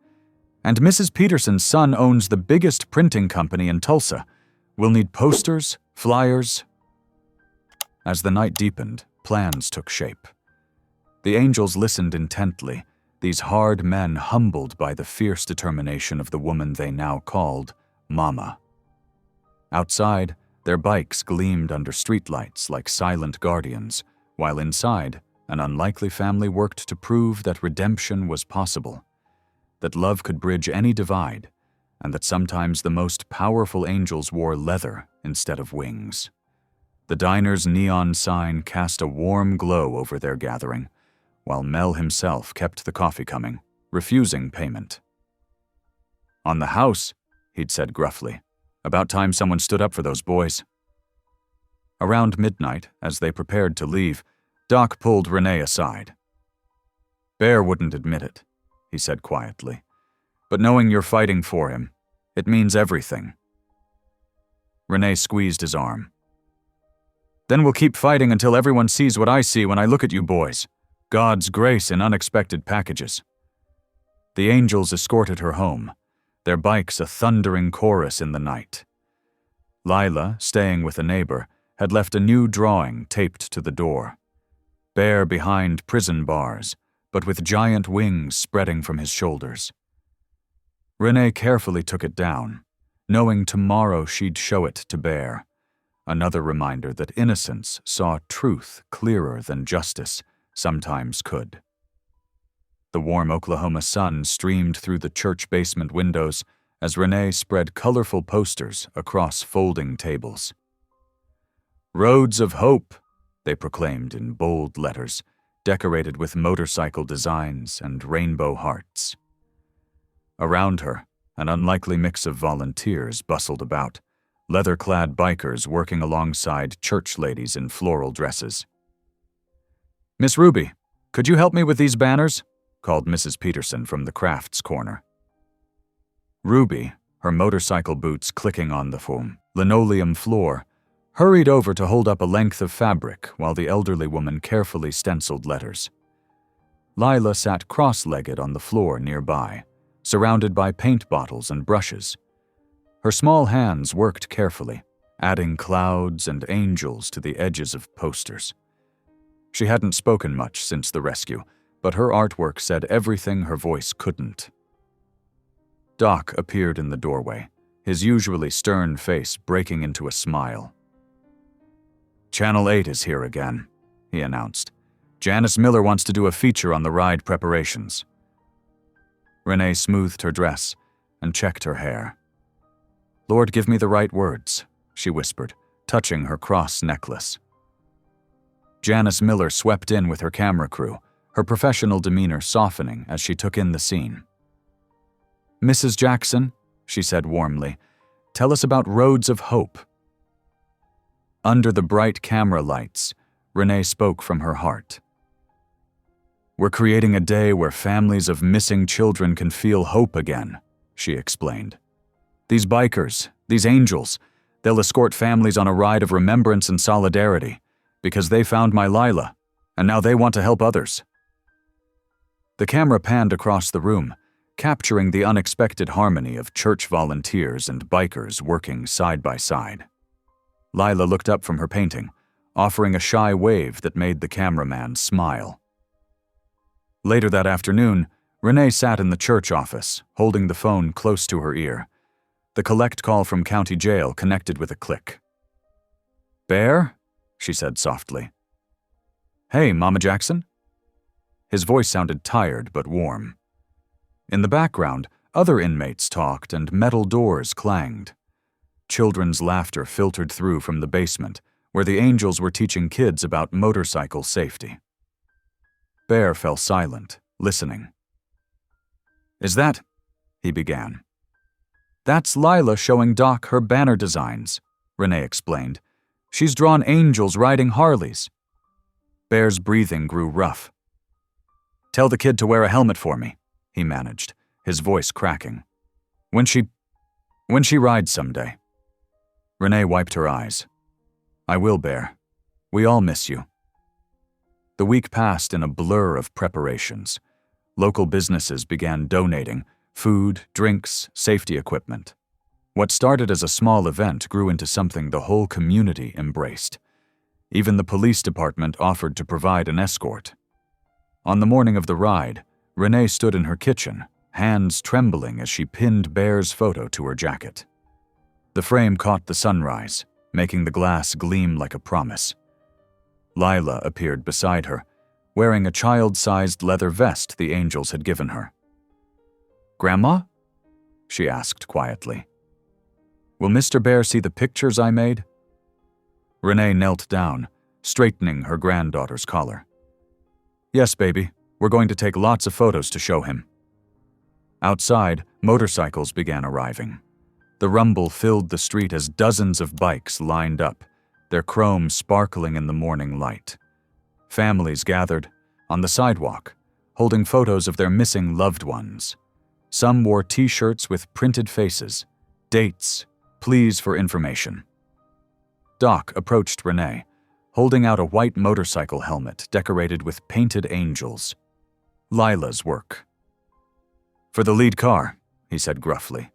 "And Mrs. Peterson's son owns the biggest printing company in Tulsa. We'll need posters, flyers." As the night deepened, plans took shape. The angels listened intently, these hard men humbled by the fierce determination of the woman they now called Mama. Outside, their bikes gleamed under streetlights like silent guardians, while inside, an unlikely family worked to prove that redemption was possible. that love could bridge any divide, and that sometimes the most powerful angels wore leather instead of wings. The diner's neon sign cast a warm glow over their gathering, while Mel himself kept the coffee coming, refusing payment. "On the house," he'd said gruffly. "About time someone stood up for those boys." Around midnight, as they prepared to leave, Doc pulled Renee aside. "Bear wouldn't admit it," he said quietly, "but knowing you're fighting for him, it means everything." Renee squeezed his arm. "Then we'll keep fighting until everyone sees what I see when I look at you boys. God's grace in unexpected packages." The angels escorted her home, their bikes a thundering chorus in the night. Lila, staying with a neighbor, had left a new drawing taped to the door. Bear behind prison bars, but with giant wings spreading from his shoulders. Renee carefully took it down, knowing tomorrow she'd show it to Bear. Another reminder that innocence saw truth clearer than justice sometimes could. The warm Oklahoma sun streamed through the church basement windows as Renee spread colorful posters across folding tables. "Roads of Hope," they proclaimed in bold letters, decorated with motorcycle designs and rainbow hearts. Around her, an unlikely mix of volunteers bustled about, leather-clad bikers working alongside church ladies in floral dresses. "Miss Ruby, could you help me with these banners?" called Mrs. Peterson from the crafts corner. Ruby, her motorcycle boots clicking on the foam linoleum floor, hurried over to hold up a length of fabric while the elderly woman carefully stenciled letters. Lila sat cross-legged on the floor nearby, surrounded by paint bottles and brushes. Her small hands worked carefully, adding clouds and angels to the edges of posters. She hadn't spoken much since the rescue, but her artwork said everything her voice couldn't. Doc appeared in the doorway, his usually stern face breaking into a smile. "Channel 8 is here again," he announced. "Janice Miller wants to do a feature on the ride preparations." Renee smoothed her dress and checked her hair. "Lord, give me the right words," she whispered, touching her cross necklace. Janice Miller swept in with her camera crew, her professional demeanor softening as she took in the scene. "Mrs. Jackson," she said warmly, "tell us about Roads of Hope." Under the bright camera lights, Renee spoke from her heart. "We're creating a day where families of missing children can feel hope again," she explained. "These bikers, these angels, they'll escort families on a ride of remembrance and solidarity, because they found my Lila, and now they want to help others." The camera panned across the room, capturing the unexpected harmony of church volunteers and bikers working side by side. Lila looked up from her painting, offering a shy wave that made the cameraman smile. Later that afternoon, Renee sat in the church office, holding the phone close to her ear. The collect call from county jail connected with a click. "Bear?" she said softly. "Hey, Mama Jackson?" His voice sounded tired but warm. In the background, other inmates talked and metal doors clanged. Children's laughter filtered through from the basement, where the angels were teaching kids about motorcycle safety. Bear fell silent, listening. "Is that—" he began. "That's Lila showing Doc her banner designs," Renee explained. "She's drawn angels riding Harleys." Bear's breathing grew rough. "Tell the kid to wear a helmet for me," he managed, his voice cracking. When she rides someday." Renee wiped her eyes. "I will, Bear. We all miss you." The week passed in a blur of preparations. Local businesses began donating food, drinks, safety equipment. What started as a small event grew into something the whole community embraced. Even the police department offered to provide an escort. On the morning of the ride, Renee stood in her kitchen, hands trembling as she pinned Bear's photo to her jacket. The frame caught the sunrise, making the glass gleam like a promise. Lila appeared beside her, wearing a child-sized leather vest the angels had given her. "Grandma?" she asked quietly. "Will Mr. Bear see the pictures I made?" Renee knelt down, straightening her granddaughter's collar. "Yes, baby. We're going to take lots of photos to show him." Outside, motorcycles began arriving. The rumble filled the street as dozens of bikes lined up, their chrome sparkling in the morning light. Families gathered on the sidewalk, holding photos of their missing loved ones. Some wore T-shirts with printed faces, dates, pleas for information. Doc approached Renee, holding out a white motorcycle helmet decorated with painted angels. Lila's work. "For the lead car," he said gruffly.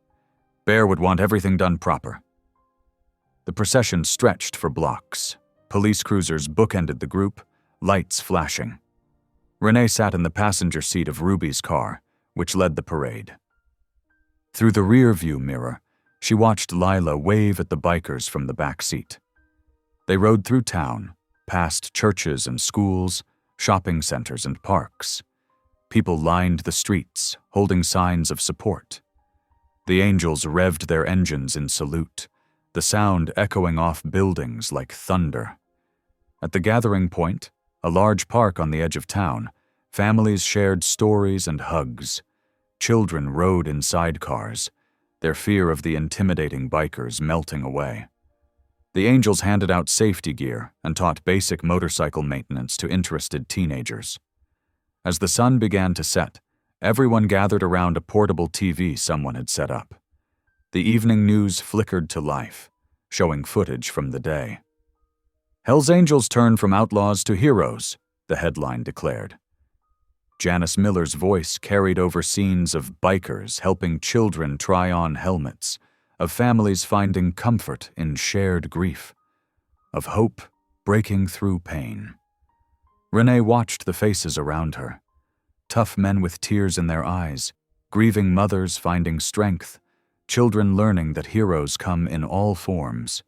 "Bear would want everything done proper." The procession stretched for blocks. Police cruisers bookended the group, lights flashing. Renee sat in the passenger seat of Ruby's car, which led the parade. Through the rear-view mirror, she watched Lila wave at the bikers from the back seat. They rode through town, past churches and schools, shopping centers and parks. People lined the streets, holding signs of support. The angels revved their engines in salute, the sound echoing off buildings like thunder. At the gathering point, a large park on the edge of town, families shared stories and hugs. Children rode in sidecars, their fear of the intimidating bikers melting away. The angels handed out safety gear and taught basic motorcycle maintenance to interested teenagers. As the sun began to set, everyone gathered around a portable TV someone had set up. The evening news flickered to life, showing footage from the day. "Hell's Angels turn from outlaws to heroes," the headline declared. Janice Miller's voice carried over scenes of bikers helping children try on helmets, of families finding comfort in shared grief, of hope breaking through pain. Renee watched the faces around her. Tough men with tears in their eyes, grieving mothers finding strength, children learning that heroes come in all forms.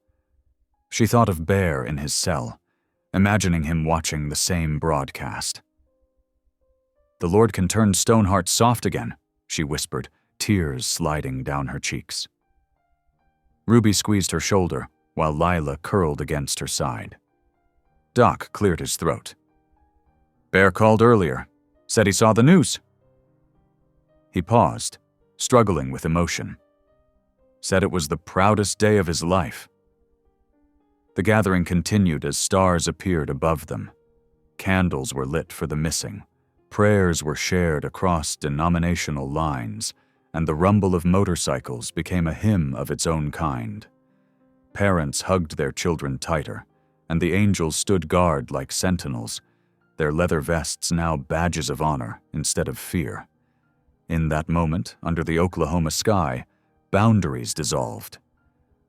She thought of Bear in his cell, imagining him watching the same broadcast. "The Lord can turn stone hearts soft again," she whispered, tears sliding down her cheeks. Ruby squeezed her shoulder, while Lila curled against her side. Doc cleared his throat. "Bear called earlier. Said he saw the news." He paused, struggling with emotion. Said it was the proudest day of his life. The gathering continued as stars appeared above them. Candles were lit for the missing. Prayers were shared across denominational lines, and the rumble of motorcycles became a hymn of its own kind. Parents hugged their children tighter, and the angels stood guard like sentinels, their leather vests now badges of honor instead of fear. In that moment, under the Oklahoma sky, boundaries dissolved.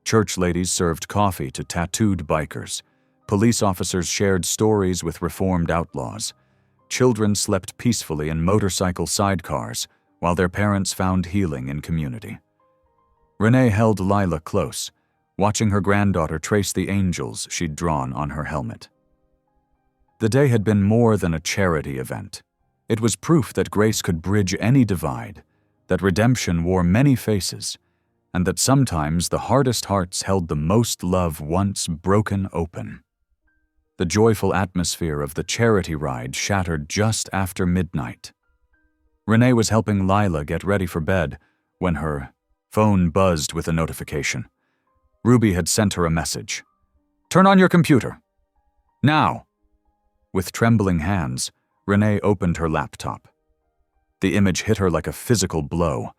Church ladies served coffee to tattooed bikers. Police officers shared stories with reformed outlaws. Children slept peacefully in motorcycle sidecars, while their parents found healing in community. Renee held Lila close, watching her granddaughter trace the angels she'd drawn on her helmet. The day had been more than a charity event. It was proof that grace could bridge any divide, that redemption wore many faces, and that sometimes the hardest hearts held the most love once broken open. The joyful atmosphere of the charity ride shattered just after midnight. Renee was helping Lila get ready for bed when her phone buzzed with a notification. Ruby had sent her a message. "Turn on your computer. Now." With trembling hands, Renee opened her laptop. The image hit her like a physical blow.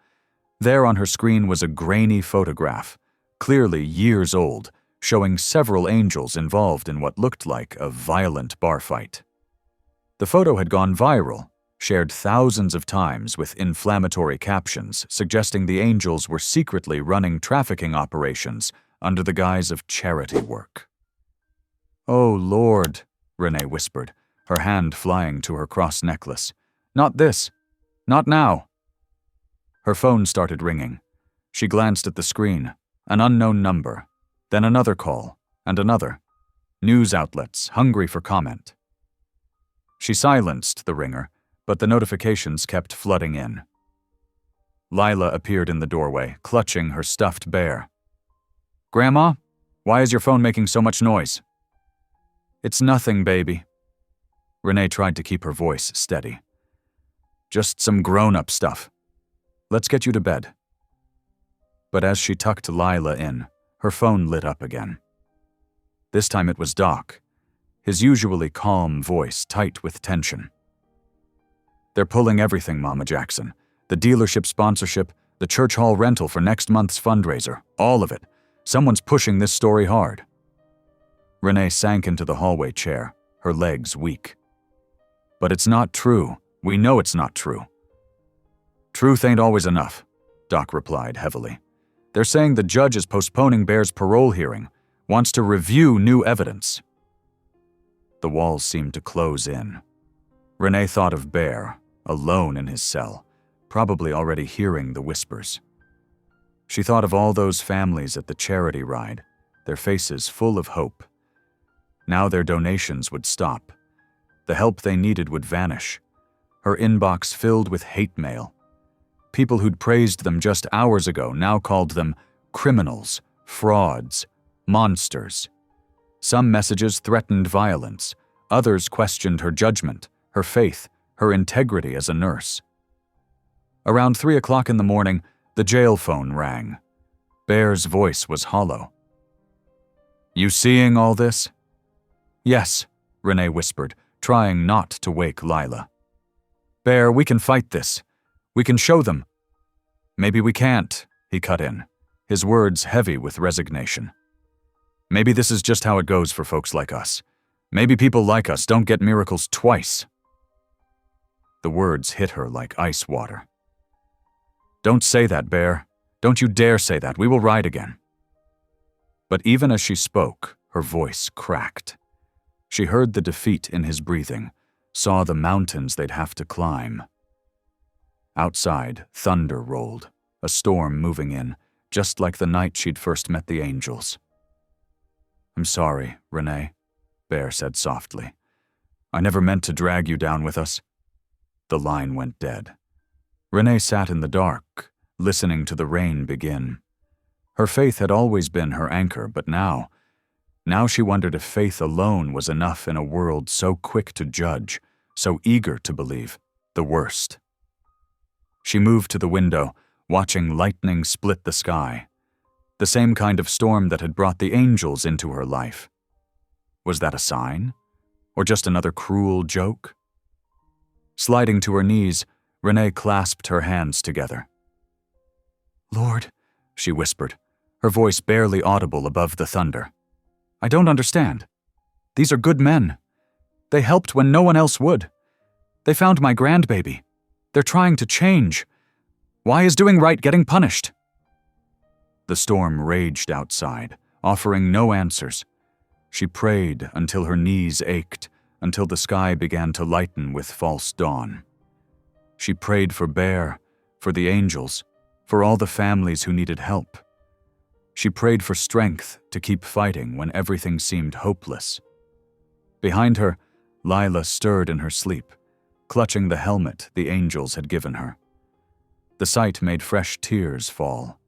There on her screen was a grainy photograph, clearly years old, showing several angels involved in what looked like a violent bar fight. The photo had gone viral, shared thousands of times with inflammatory captions suggesting the angels were secretly running trafficking operations under the guise of charity work. "Oh, Lord," Renee whispered, her hand flying to her cross necklace. "Not this. Not now." Her phone started ringing. She glanced at the screen. An unknown number. Then another call, and another. News outlets, hungry for comment. She silenced the ringer, but the notifications kept flooding in. Lila appeared in the doorway, clutching her stuffed bear. "Grandma, why is your phone making so much noise?" "It's nothing, baby." Renee tried to keep her voice steady. "Just some grown-up stuff. Let's get you to bed." But as she tucked Lila in, her phone lit up again. This time it was Doc, his usually calm voice tight with tension. "They're pulling everything, Mama Jackson. The dealership sponsorship, the church hall rental for next month's fundraiser, all of it. Someone's pushing this story hard." Renee sank into the hallway chair, her legs weak. "But it's not true. We know it's not true." "Truth ain't always enough," Doc replied heavily. "They're saying the judge is postponing Bear's parole hearing, wants to review new evidence." The walls seemed to close in. Renee thought of Bear, alone in his cell, probably already hearing the whispers. She thought of all those families at the charity ride, their faces full of hope. Now their donations would stop. The help they needed would vanish. Her inbox filled with hate mail. People who'd praised them just hours ago now called them criminals, frauds, monsters. Some messages threatened violence. Others questioned her judgment, her faith, her integrity as a nurse. Around 3 o'clock in the morning, the jail phone rang. Bear's voice was hollow. "You seeing all this?" "Yes," Renee whispered, trying not to wake Lila. "Bear, we can fight this. We can show them." "Maybe we can't," he cut in, his words heavy with resignation. "Maybe this is just how it goes for folks like us. Maybe people like us don't get miracles twice." The words hit her like ice water. "Don't say that, Bear. Don't you dare say that. We will ride again." But even as she spoke, her voice cracked. She heard the defeat in his breathing, saw the mountains they'd have to climb. Outside, thunder rolled, a storm moving in, just like the night she'd first met the angels. "I'm sorry, Renee," Bear said softly. "I never meant to drag you down with us." The line went dead. Renee sat in the dark, listening to the rain begin. Her faith had always been her anchor, but now she wondered if faith alone was enough in a world so quick to judge, so eager to believe the worst. She moved to the window, watching lightning split the sky. The same kind of storm that had brought the angels into her life. Was that a sign? Or just another cruel joke? Sliding to her knees, Renee clasped her hands together. "Lord," she whispered, her voice barely audible above the thunder. "I don't understand. These are good men. They helped when no one else would. They found my grandbaby. They're trying to change. Why is doing right getting punished?" The storm raged outside, offering no answers. She prayed until her knees ached, until the sky began to lighten with false dawn. She prayed for Bear, for the angels, for all the families who needed help. She prayed for strength to keep fighting when everything seemed hopeless. Behind her, Lila stirred in her sleep, clutching the helmet the angels had given her. The sight made fresh tears fall.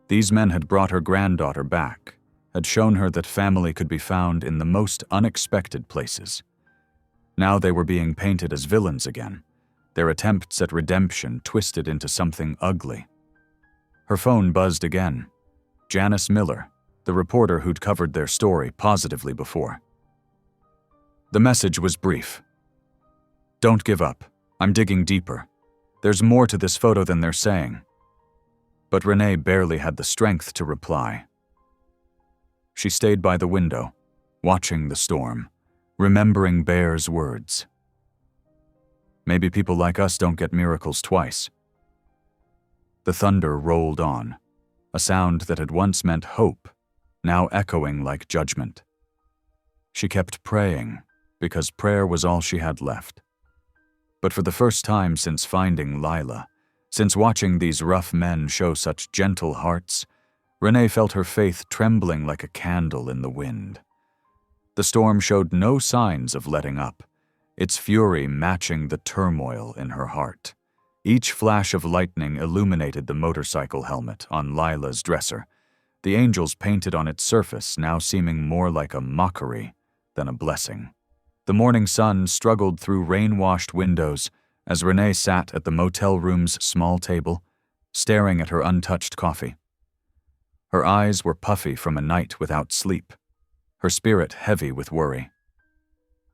These men had brought her granddaughter back, had shown her that family could be found in the most unexpected places. Now they were being painted as villains again, their attempts at redemption twisted into something ugly. Her phone buzzed again. Janice Miller, the reporter who'd covered their story positively before. The message was brief. "Don't give up. I'm digging deeper. There's more to this photo than they're saying." But Renee barely had the strength to reply. She stayed by the window, watching the storm, remembering Bear's words. Maybe people like us don't get miracles twice. The thunder rolled on, a sound that had once meant hope, now echoing like judgment. She kept praying, because prayer was all she had left. But for the first time since finding Lila, since watching these rough men show such gentle hearts, Renee felt her faith trembling like a candle in the wind. The storm showed no signs of letting up, its fury matching the turmoil in her heart. Each flash of lightning illuminated the motorcycle helmet on Lila's dresser, the angels painted on its surface now seeming more like a mockery than a blessing. The morning sun struggled through rain-washed windows as Renee sat at the motel room's small table, staring at her untouched coffee. Her eyes were puffy from a night without sleep, her spirit heavy with worry.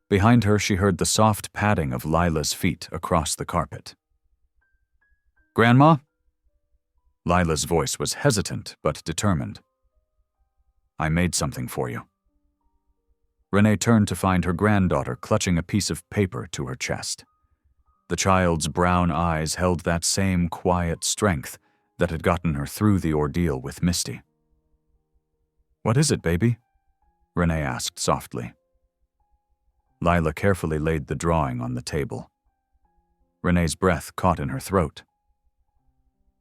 Behind her, she heard the soft padding of Lila's feet across the carpet. "Grandma?" Lila's voice was hesitant but determined. "I made something for you." Renee turned to find her granddaughter clutching a piece of paper to her chest. The child's brown eyes held that same quiet strength that had gotten her through the ordeal with Misty. "What is it, baby?" Renee asked softly. Lila carefully laid the drawing on the table. Renee's breath caught in her throat.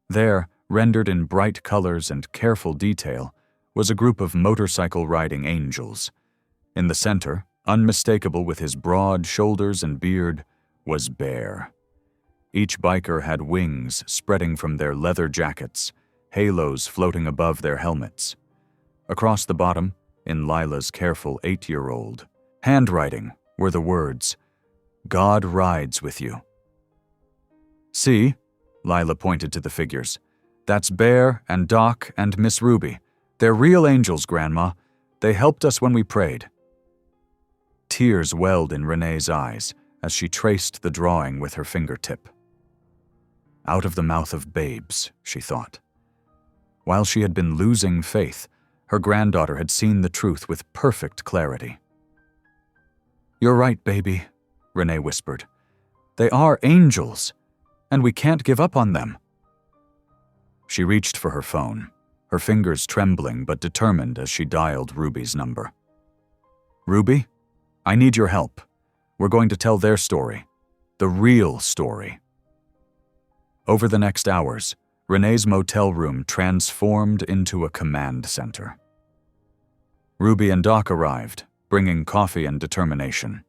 There, rendered in bright colors and careful detail, was a group of motorcycle-riding angels. In the center, unmistakable with his broad shoulders and beard, was Bear. Each biker had wings spreading from their leather jackets, halos floating above their helmets. Across the bottom, in Lila's careful 8-year-old handwriting, were the words, "God rides with you." "See?" Lila pointed to the figures. "That's Bear and Doc and Miss Ruby. They're real angels, Grandma. They helped us when we prayed." Tears welled in Renee's eyes as she traced the drawing with her fingertip. Out of the mouth of babes, she thought. While she had been losing faith, her granddaughter had seen the truth with perfect clarity. "You're right, baby," Renee whispered. "They are angels, and we can't give up on them." She reached for her phone, her fingers trembling but determined as she dialed Ruby's number. "Ruby, I need your help. We're going to tell their story, the real story." Over the next hours, Renee's motel room transformed into a command center. Ruby and Doc arrived, bringing coffee and determination.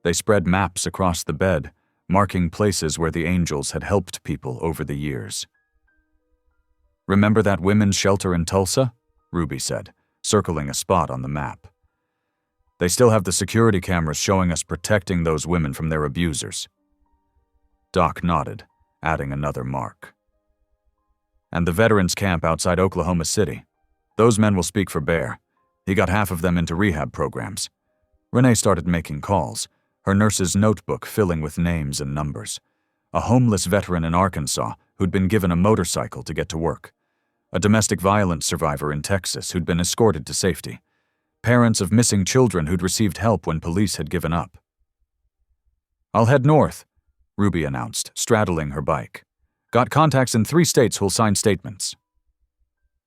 They spread maps across the bed, marking places where the angels had helped people over the years. "Remember that women's shelter in Tulsa?" Ruby said, circling a spot on the map. "They still have the security cameras showing us protecting those women from their abusers." Doc nodded, adding another mark. "And the veterans camp outside Oklahoma City. Those men will speak for Bear. He got half of them into rehab programs." Renee started making calls, her nurse's notebook filling with names and numbers. A homeless veteran in Arkansas who'd been given a motorcycle to get to work. A domestic violence survivor in Texas who'd been escorted to safety. Parents of missing children who'd received help when police had given up. "I'll head north," Ruby announced, straddling her bike. "Got contacts in 3 states who'll sign statements."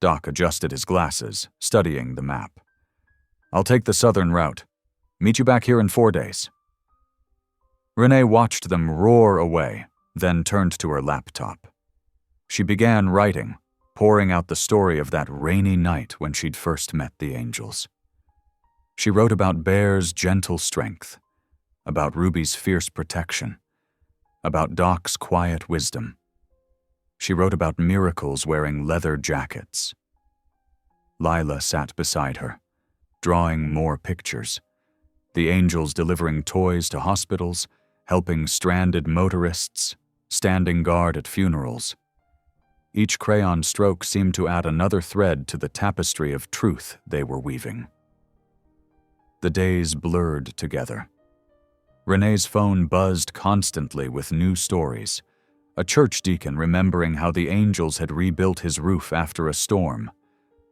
Doc adjusted his glasses, studying the map. "I'll take the southern route. Meet you back here in 4 days." Renee watched them roar away, then turned to her laptop. She began writing, pouring out the story of that rainy night when she'd first met the angels. She wrote about Bear's gentle strength, about Ruby's fierce protection, about Doc's quiet wisdom. She wrote about miracles wearing leather jackets. Lila sat beside her, drawing more pictures. The angels delivering toys to hospitals, helping stranded motorists, standing guard at funerals. Each crayon stroke seemed to add another thread to the tapestry of truth they were weaving. The days blurred together. Renee's phone buzzed constantly with new stories. A church deacon remembering how the angels had rebuilt his roof after a storm.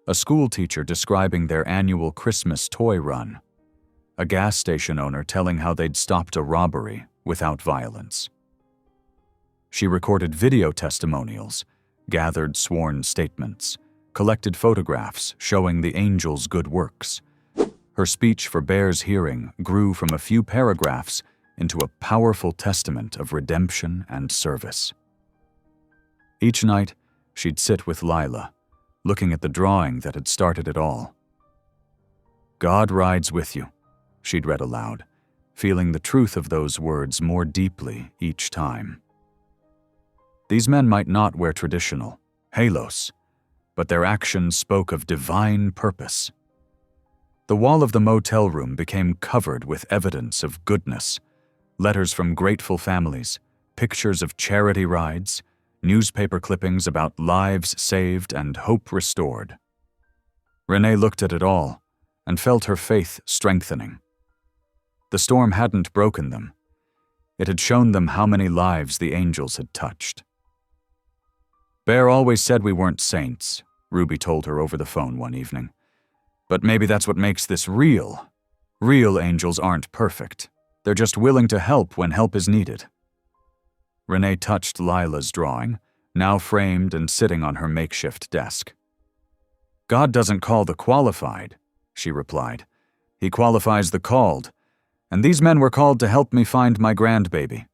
A school teacher describing their annual Christmas toy run. A gas station owner telling how they'd stopped a robbery without violence. She recorded video testimonials, gathered sworn statements, collected photographs showing the angels' good works. Her speech for Bear's hearing grew from a few paragraphs into a powerful testament of redemption and service. Each night, she'd sit with Lila, looking at the drawing that had started it all. "God rides with you," she'd read aloud, feeling the truth of those words more deeply each time. These men might not wear traditional HELLS, but their actions spoke of divine purpose. The wall of the motel room became covered with evidence of goodness, letters from grateful families, pictures of charity rides, newspaper clippings about lives saved and hope restored. Renee looked at it all and felt her faith strengthening. The storm hadn't broken them. It had shown them how many lives the angels had touched. "Bear always said we weren't saints," Ruby told her over the phone one evening. "But maybe that's what makes this real. Real angels aren't perfect. They're just willing to help when help is needed." Renee touched Lila's drawing, now framed and sitting on her makeshift desk. "God doesn't call the qualified," she replied. "He qualifies the called. And these men were called to help me find my grandbaby.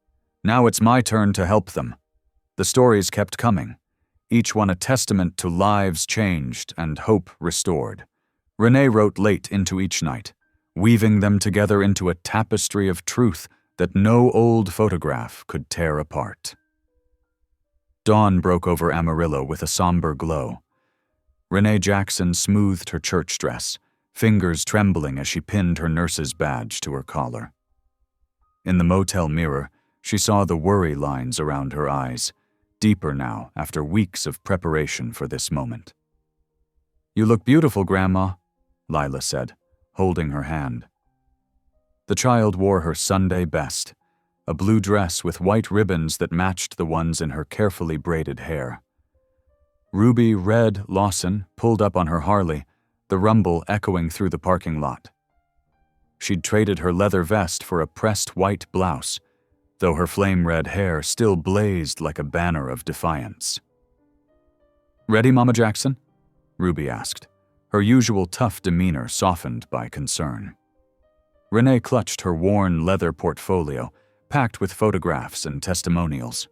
Now it's my turn to help them." The stories kept coming, each one a testament to lives changed and hope restored. Renee wrote late into each night, weaving them together into a tapestry of truth that no old photograph could tear apart. Dawn broke over Amarillo with a somber glow. Renee Jackson smoothed her church dress, fingers trembling as she pinned her nurse's badge to her collar. In the motel mirror, she saw the worry lines around her eyes, deeper now after weeks of preparation for this moment. "You look beautiful, Grandma," Lila said, holding her hand. The child wore her Sunday best, a blue dress with white ribbons that matched the ones in her carefully braided hair. Ruby Red Lawson pulled up on her Harley, the rumble echoing through the parking lot. She'd traded her leather vest for a pressed white blouse, though her flame-red hair still blazed like a banner of defiance. "Ready, Mama Jackson?" Ruby asked, her usual tough demeanor softened by concern. Renee clutched her worn leather portfolio, packed with photographs and testimonials.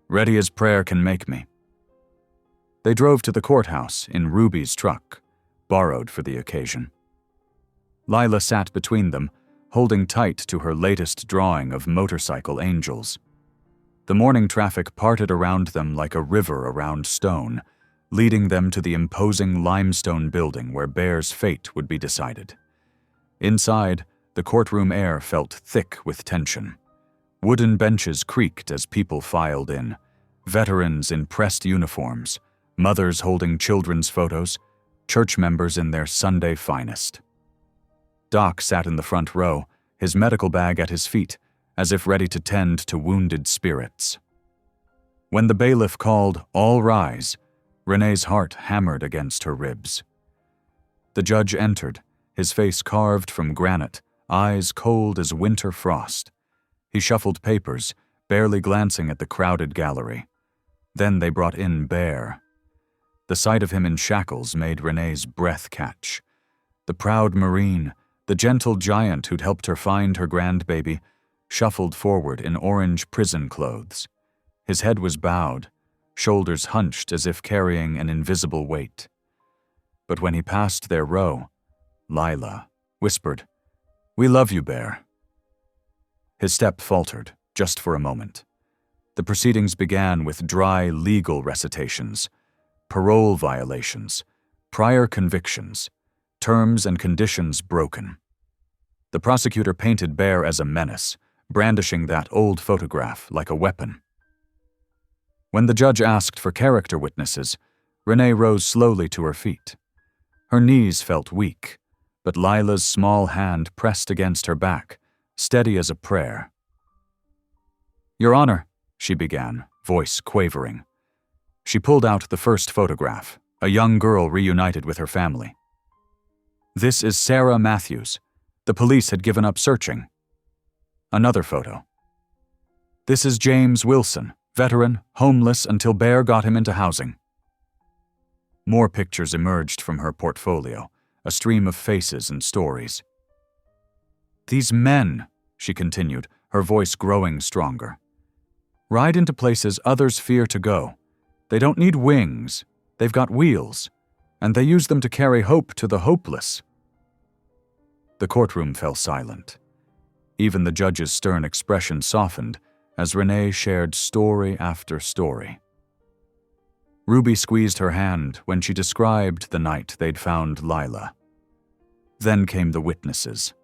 "Ready as prayer can make me." They drove to the courthouse in Ruby's truck, borrowed for the occasion. Lila sat between them, holding tight to her latest drawing of motorcycle angels. The morning traffic parted around them like a river around stone, leading them to the imposing limestone building where Bear's fate would be decided. Inside, the courtroom air felt thick with tension. Wooden benches creaked as people filed in, veterans in pressed uniforms, mothers holding children's photos, church members in their Sunday finest. Doc sat in the front row, his medical bag at his feet, as if ready to tend to wounded spirits. When the bailiff called, "All rise," Renee's heart hammered against her ribs. The judge entered, his face carved from granite, eyes cold as winter frost. He shuffled papers, barely glancing at the crowded gallery. Then they brought in Bear. The sight of him in shackles made Renee's breath catch. The proud Marine, the gentle giant who'd helped her find her grandbaby, shuffled forward in orange prison clothes. His head was bowed, shoulders hunched as if carrying an invisible weight. But when he passed their row, Lila whispered, "We love you, Bear." His step faltered, just for a moment. The proceedings began with dry legal recitations, parole violations, prior convictions, terms and conditions broken. The prosecutor painted Bear as a menace, brandishing that old photograph like a weapon. When the judge asked for character witnesses, Renee rose slowly to her feet. Her knees felt weak, but Lila's small hand pressed against her back, steady as a prayer. "Your Honor," she began, voice quavering. She pulled out the first photograph, a young girl reunited with her family. "This is Sarah Matthews. The police had given up searching." Another photo. "This is James Wilson, veteran, homeless until Bear got him into housing." More pictures emerged from her portfolio, a stream of faces and stories. "These men," she continued, her voice growing stronger, "ride into places others fear to go. They don't need wings, they've got wheels, and they use them to carry hope to the hopeless." The courtroom fell silent. Even the judge's stern expression softened as Renee shared story after story. Ruby squeezed her hand when she described the night they'd found Lila. Then came the witnesses.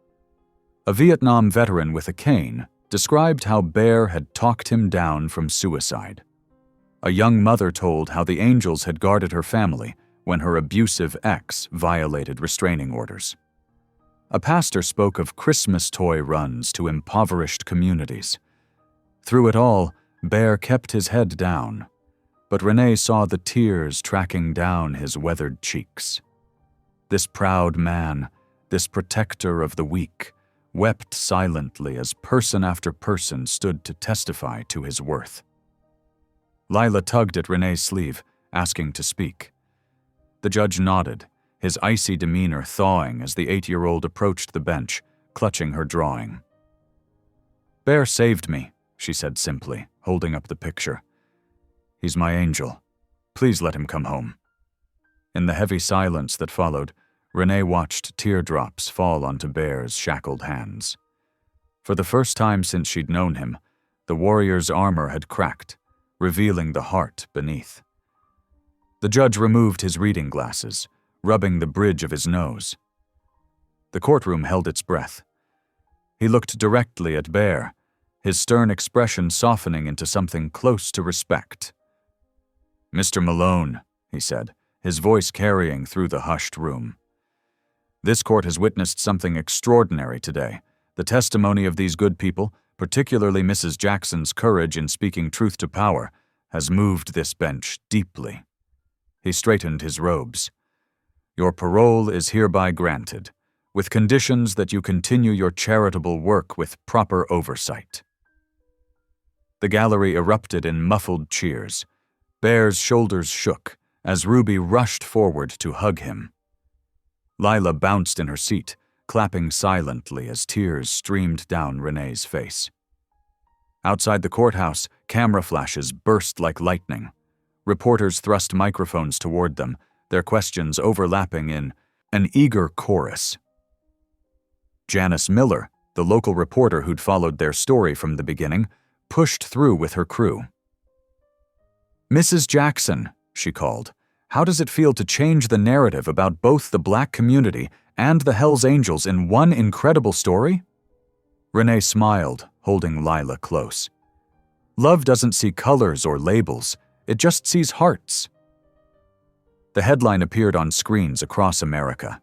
A Vietnam veteran with a cane described how Bear had talked him down from suicide. A young mother told how the angels had guarded her family when her abusive ex violated restraining orders. A pastor spoke of Christmas toy runs to impoverished communities. Through it all, Bear kept his head down, but Renee saw the tears tracking down his weathered cheeks. This proud man, this protector of the weak, wept silently as person after person stood to testify to his worth. Lila tugged at Renee's sleeve, asking to speak. The judge nodded, his icy demeanor thawing as the 8-year-old approached the bench, clutching her drawing. "Bear saved me," she said simply, holding up the picture. "He's my angel. Please let him come home." In the heavy silence that followed, Renee watched teardrops fall onto Bear's shackled hands. For the first time since she'd known him, the warrior's armor had cracked, revealing the heart beneath. The judge removed his reading glasses, rubbing the bridge of his nose. The courtroom held its breath. He looked directly at Bear, his stern expression softening into something close to respect. "Mr. Malone," he said, his voice carrying through the hushed room. "This court has witnessed something extraordinary today. The testimony of these good people, particularly Mrs. Jackson's courage in speaking truth to power, has moved this bench deeply." He straightened his robes. "Your parole is hereby granted, with conditions that you continue your charitable work with proper oversight." The gallery erupted in muffled cheers. Bear's shoulders shook as Ruby rushed forward to hug him. Lila bounced in her seat, clapping silently as tears streamed down Renee's face. Outside the courthouse, camera flashes burst like lightning. Reporters thrust microphones toward them, their questions overlapping in an eager chorus. Janice Miller, the local reporter who'd followed their story from the beginning, pushed through with her crew. "Mrs. Jackson," she called, "how does it feel to change the narrative about both the Black community and the HELLS Angels in one incredible story?" Renee smiled, holding Lila close. "Love doesn't see colors or labels, it just sees hearts." The headline appeared on screens across America.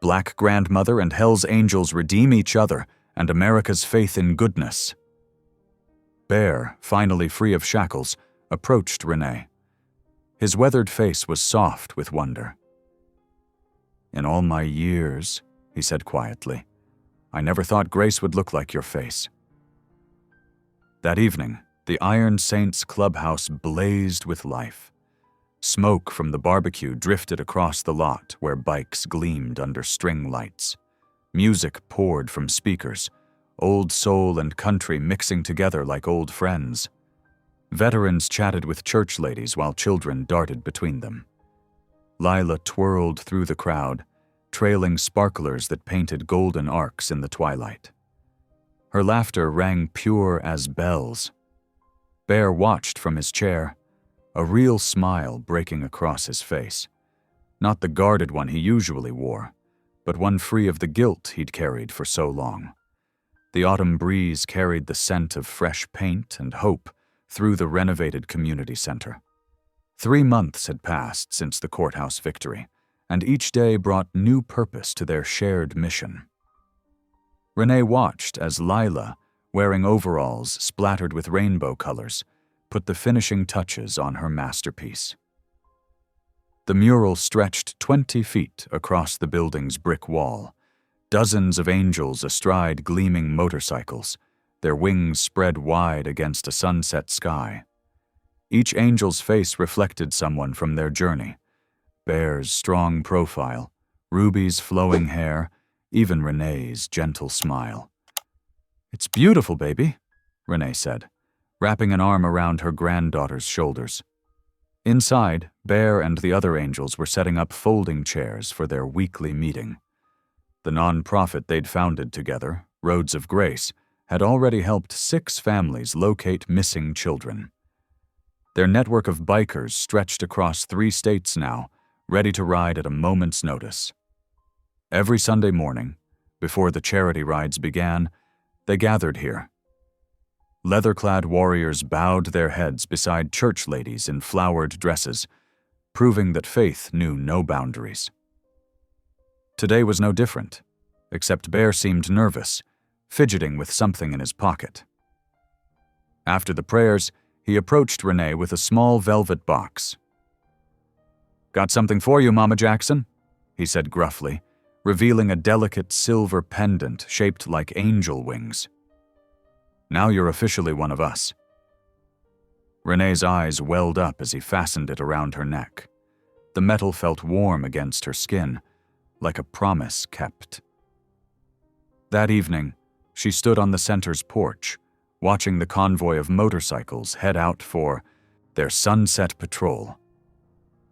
"Black Grandmother and HELLS Angels redeem each other and America's faith in goodness." Bear, finally free of shackles, approached Renee. His weathered face was soft with wonder. "In all my years," he said quietly, "I never thought Grace would look like your face." That evening, the Iron Saints clubhouse blazed with life. Smoke from the barbecue drifted across the lot where bikes gleamed under string lights. Music poured from speakers, old soul and country mixing together like old friends. Veterans chatted with church ladies while children darted between them. Lila twirled through the crowd, trailing sparklers that painted golden arcs in the twilight. Her laughter rang pure as bells. Bear watched from his chair, a real smile breaking across his face. Not the guarded one he usually wore, but one free of the guilt he'd carried for so long. The autumn breeze carried the scent of fresh paint and hope through the renovated community center. 3 months had passed since the courthouse victory, and each day brought new purpose to their shared mission. Renee watched as Lila, wearing overalls splattered with rainbow colors, put the finishing touches on her masterpiece. The mural stretched 20 feet across the building's brick wall, dozens of angels astride gleaming motorcycles, their wings spread wide against a sunset sky. Each angel's face reflected someone from their journey: Bear's strong profile, Ruby's flowing hair, even Renee's gentle smile. "It's beautiful, baby," Renee said, wrapping an arm around her granddaughter's shoulders. Inside, Bear and the other angels were setting up folding chairs for their weekly meeting. The non-profit they'd founded together, Roads of Grace, had already helped 6 families locate missing children. Their network of bikers stretched across 3 states now, ready to ride at a moment's notice. Every Sunday morning, before the charity rides began, they gathered here. Leather-clad warriors bowed their heads beside church ladies in flowered dresses, proving that faith knew no boundaries. Today was no different, except Bear seemed nervous, fidgeting with something in his pocket. After the prayers, he approached Renee with a small velvet box. "Got something for you, Mama Jackson," he said gruffly, revealing a delicate silver pendant shaped like angel wings. "Now you're officially one of us." Renee's eyes welled up as he fastened it around her neck. The metal felt warm against her skin, like a promise kept. That evening, she stood on the center's porch, watching the convoy of motorcycles head out for their sunset patrol.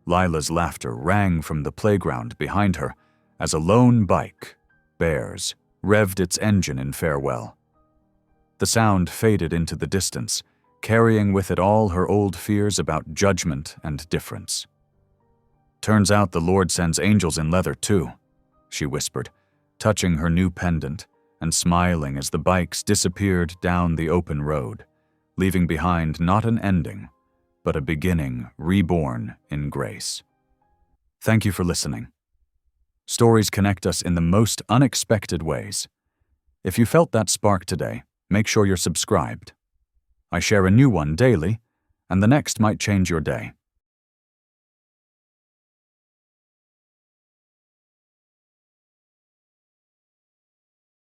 Lila's laughter rang from the playground behind her as a lone bike, Bear's, revved its engine in farewell. The sound faded into the distance, carrying with it all her old fears about judgment and difference. "Turns out the Lord sends angels in leather, too," she whispered, touching her new pendant and smiling as the bikes disappeared down the open road, leaving behind not an ending, but a beginning reborn in grace. Thank you for listening. Stories connect us in the most unexpected ways. If you felt that spark today, make sure you're subscribed. I share a new one daily, and the next might change your day.